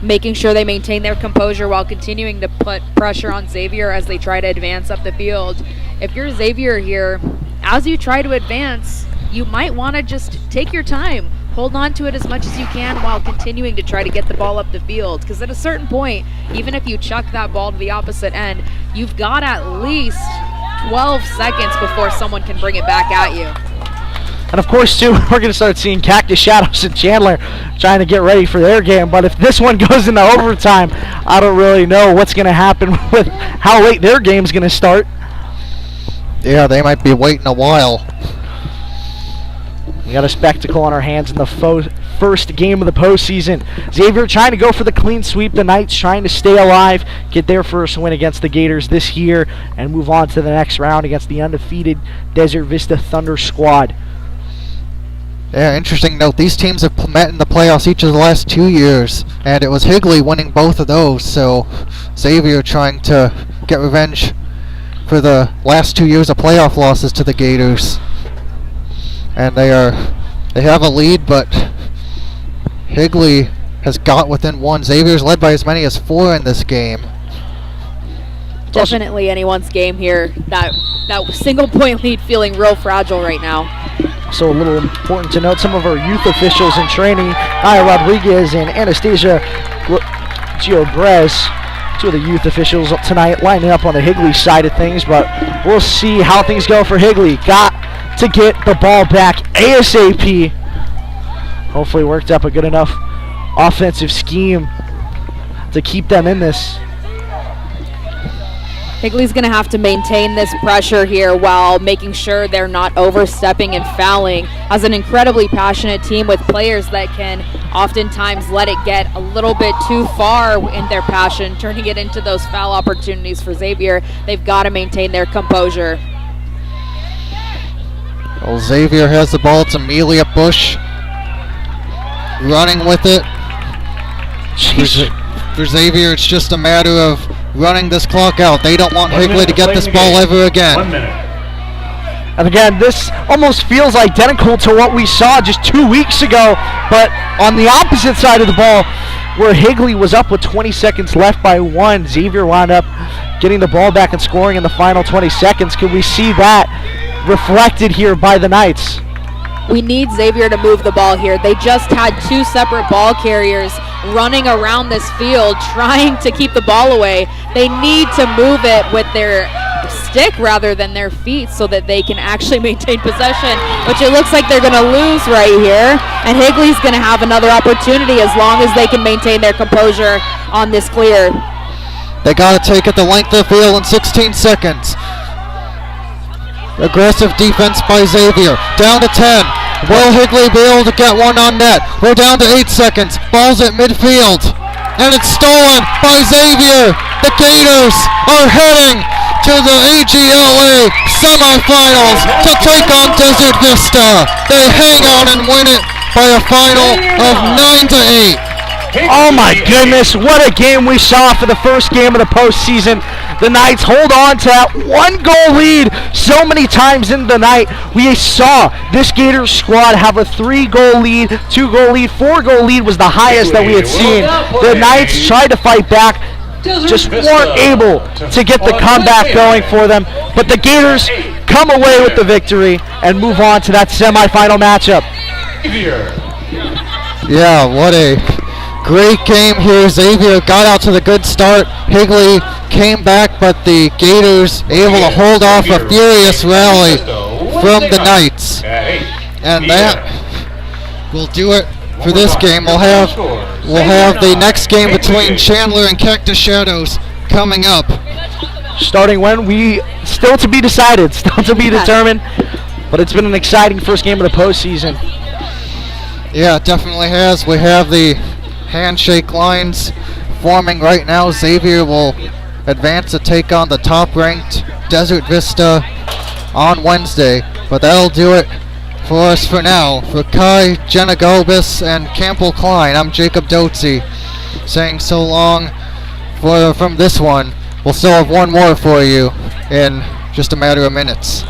making sure they maintain their composure while continuing to put pressure on Xavier as they try to advance up the field. If you're Xavier here, as you try to advance, you might want to just take your time. Hold on to it as much as you can while continuing to try to get the ball up the field. Because at a certain point, even if you chuck that ball to the opposite end, you've got at least 12 seconds before someone can bring it back at you. And of course, too, we're going to start seeing Cactus Shadows and Chandler trying to get ready for their game. But if this one goes into overtime, I don't really know what's going to happen with how late their game's going to start. Yeah, they might be waiting a while. We got a spectacle on our hands in the first game of the postseason. Xavier trying to go for the clean sweep. The Knights trying to stay alive, get their first win against the Gators this year, and move on to the next round against the undefeated Desert Vista Thunder squad. Yeah, interesting note. These teams have met in the playoffs each of the last 2 years, and it was Higley winning both of those. So Xavier trying to get revenge for the last 2 years of playoff losses to the Gators. And they have a lead, but Higley has got within 1. Xavier's led by as many as 4 in this game. Definitely anyone's game here. That single point lead feeling real fragile right now. So a little important to note, some of our youth officials in training, Aya Rodriguez and Anastasia Giobrez, two of the youth officials tonight lining up on the Higley side of things, but we'll see how things go for Higley. Got to get the ball back ASAP. Hopefully worked up a good enough offensive scheme to keep them in this. Higley's going to have to maintain this pressure here while making sure they're not overstepping and fouling. As an incredibly passionate team with players that can oftentimes let it get a little bit too far in their passion, turning it into those foul opportunities for Xavier, they've got to maintain their composure. Well, Xavier has the ball. It's Amelia Bush running with it. For Xavier, it's just a matter of running this clock out. They don't want Higley to get this ball ever again. 1 minute. And again, this almost feels identical to what we saw just 2 weeks ago, but on the opposite side of the ball, where Higley was up with 20 seconds left by 1, Xavier wound up getting the ball back and scoring in the final 20 seconds. Can we see that reflected here by the Knights? We need Xavier to move the ball here. They just had 2 separate ball carriers running around this field trying to keep the ball away. They need to move it with their stick rather than their feet so that they can actually maintain possession, which it looks like they're going to lose right here. And Higley's going to have another opportunity as long as they can maintain their composure on this clear. They got to take it the length of the field in 16 seconds. Aggressive defense by Xavier. Down to 10. Will Higley be able to get one on net? We're down to 8 seconds. Ball's at midfield. And it's stolen by Xavier. The Gators are heading to the AGLA semifinals to take on Desert Vista. They hang on and win it by a final of 9-8. Oh my goodness, what a game we saw for the first game of the postseason. The Knights hold on to that 1-goal lead so many times in the night. We saw this Gators squad have a 3-goal lead, 2-goal lead, 4-goal lead was the highest that we had seen. The Knights tried to fight back, just weren't able to get the comeback going for them. But the Gators come away with the victory and move on to that semifinal matchup. Yeah, what a great game here. Xavier got out to the good start. Higley came back, but the Gators able to hold off a furious rally from the Knights. And that will do it for this game. We'll have the next game between Chandler and Cactus Shadows coming up. Starting when? Still to be decided, still to be determined. But it's been an exciting first game of the postseason. Yeah, it definitely has. We have the handshake lines forming right now. Xavier will advance to take on the top-ranked Desert Vista on Wednesday. But that'll do it for us for now. For Kai Janagobis and Campbell Klein, I'm Jacob Dotsey saying so long from this one. We'll still have one more for you in just a matter of minutes.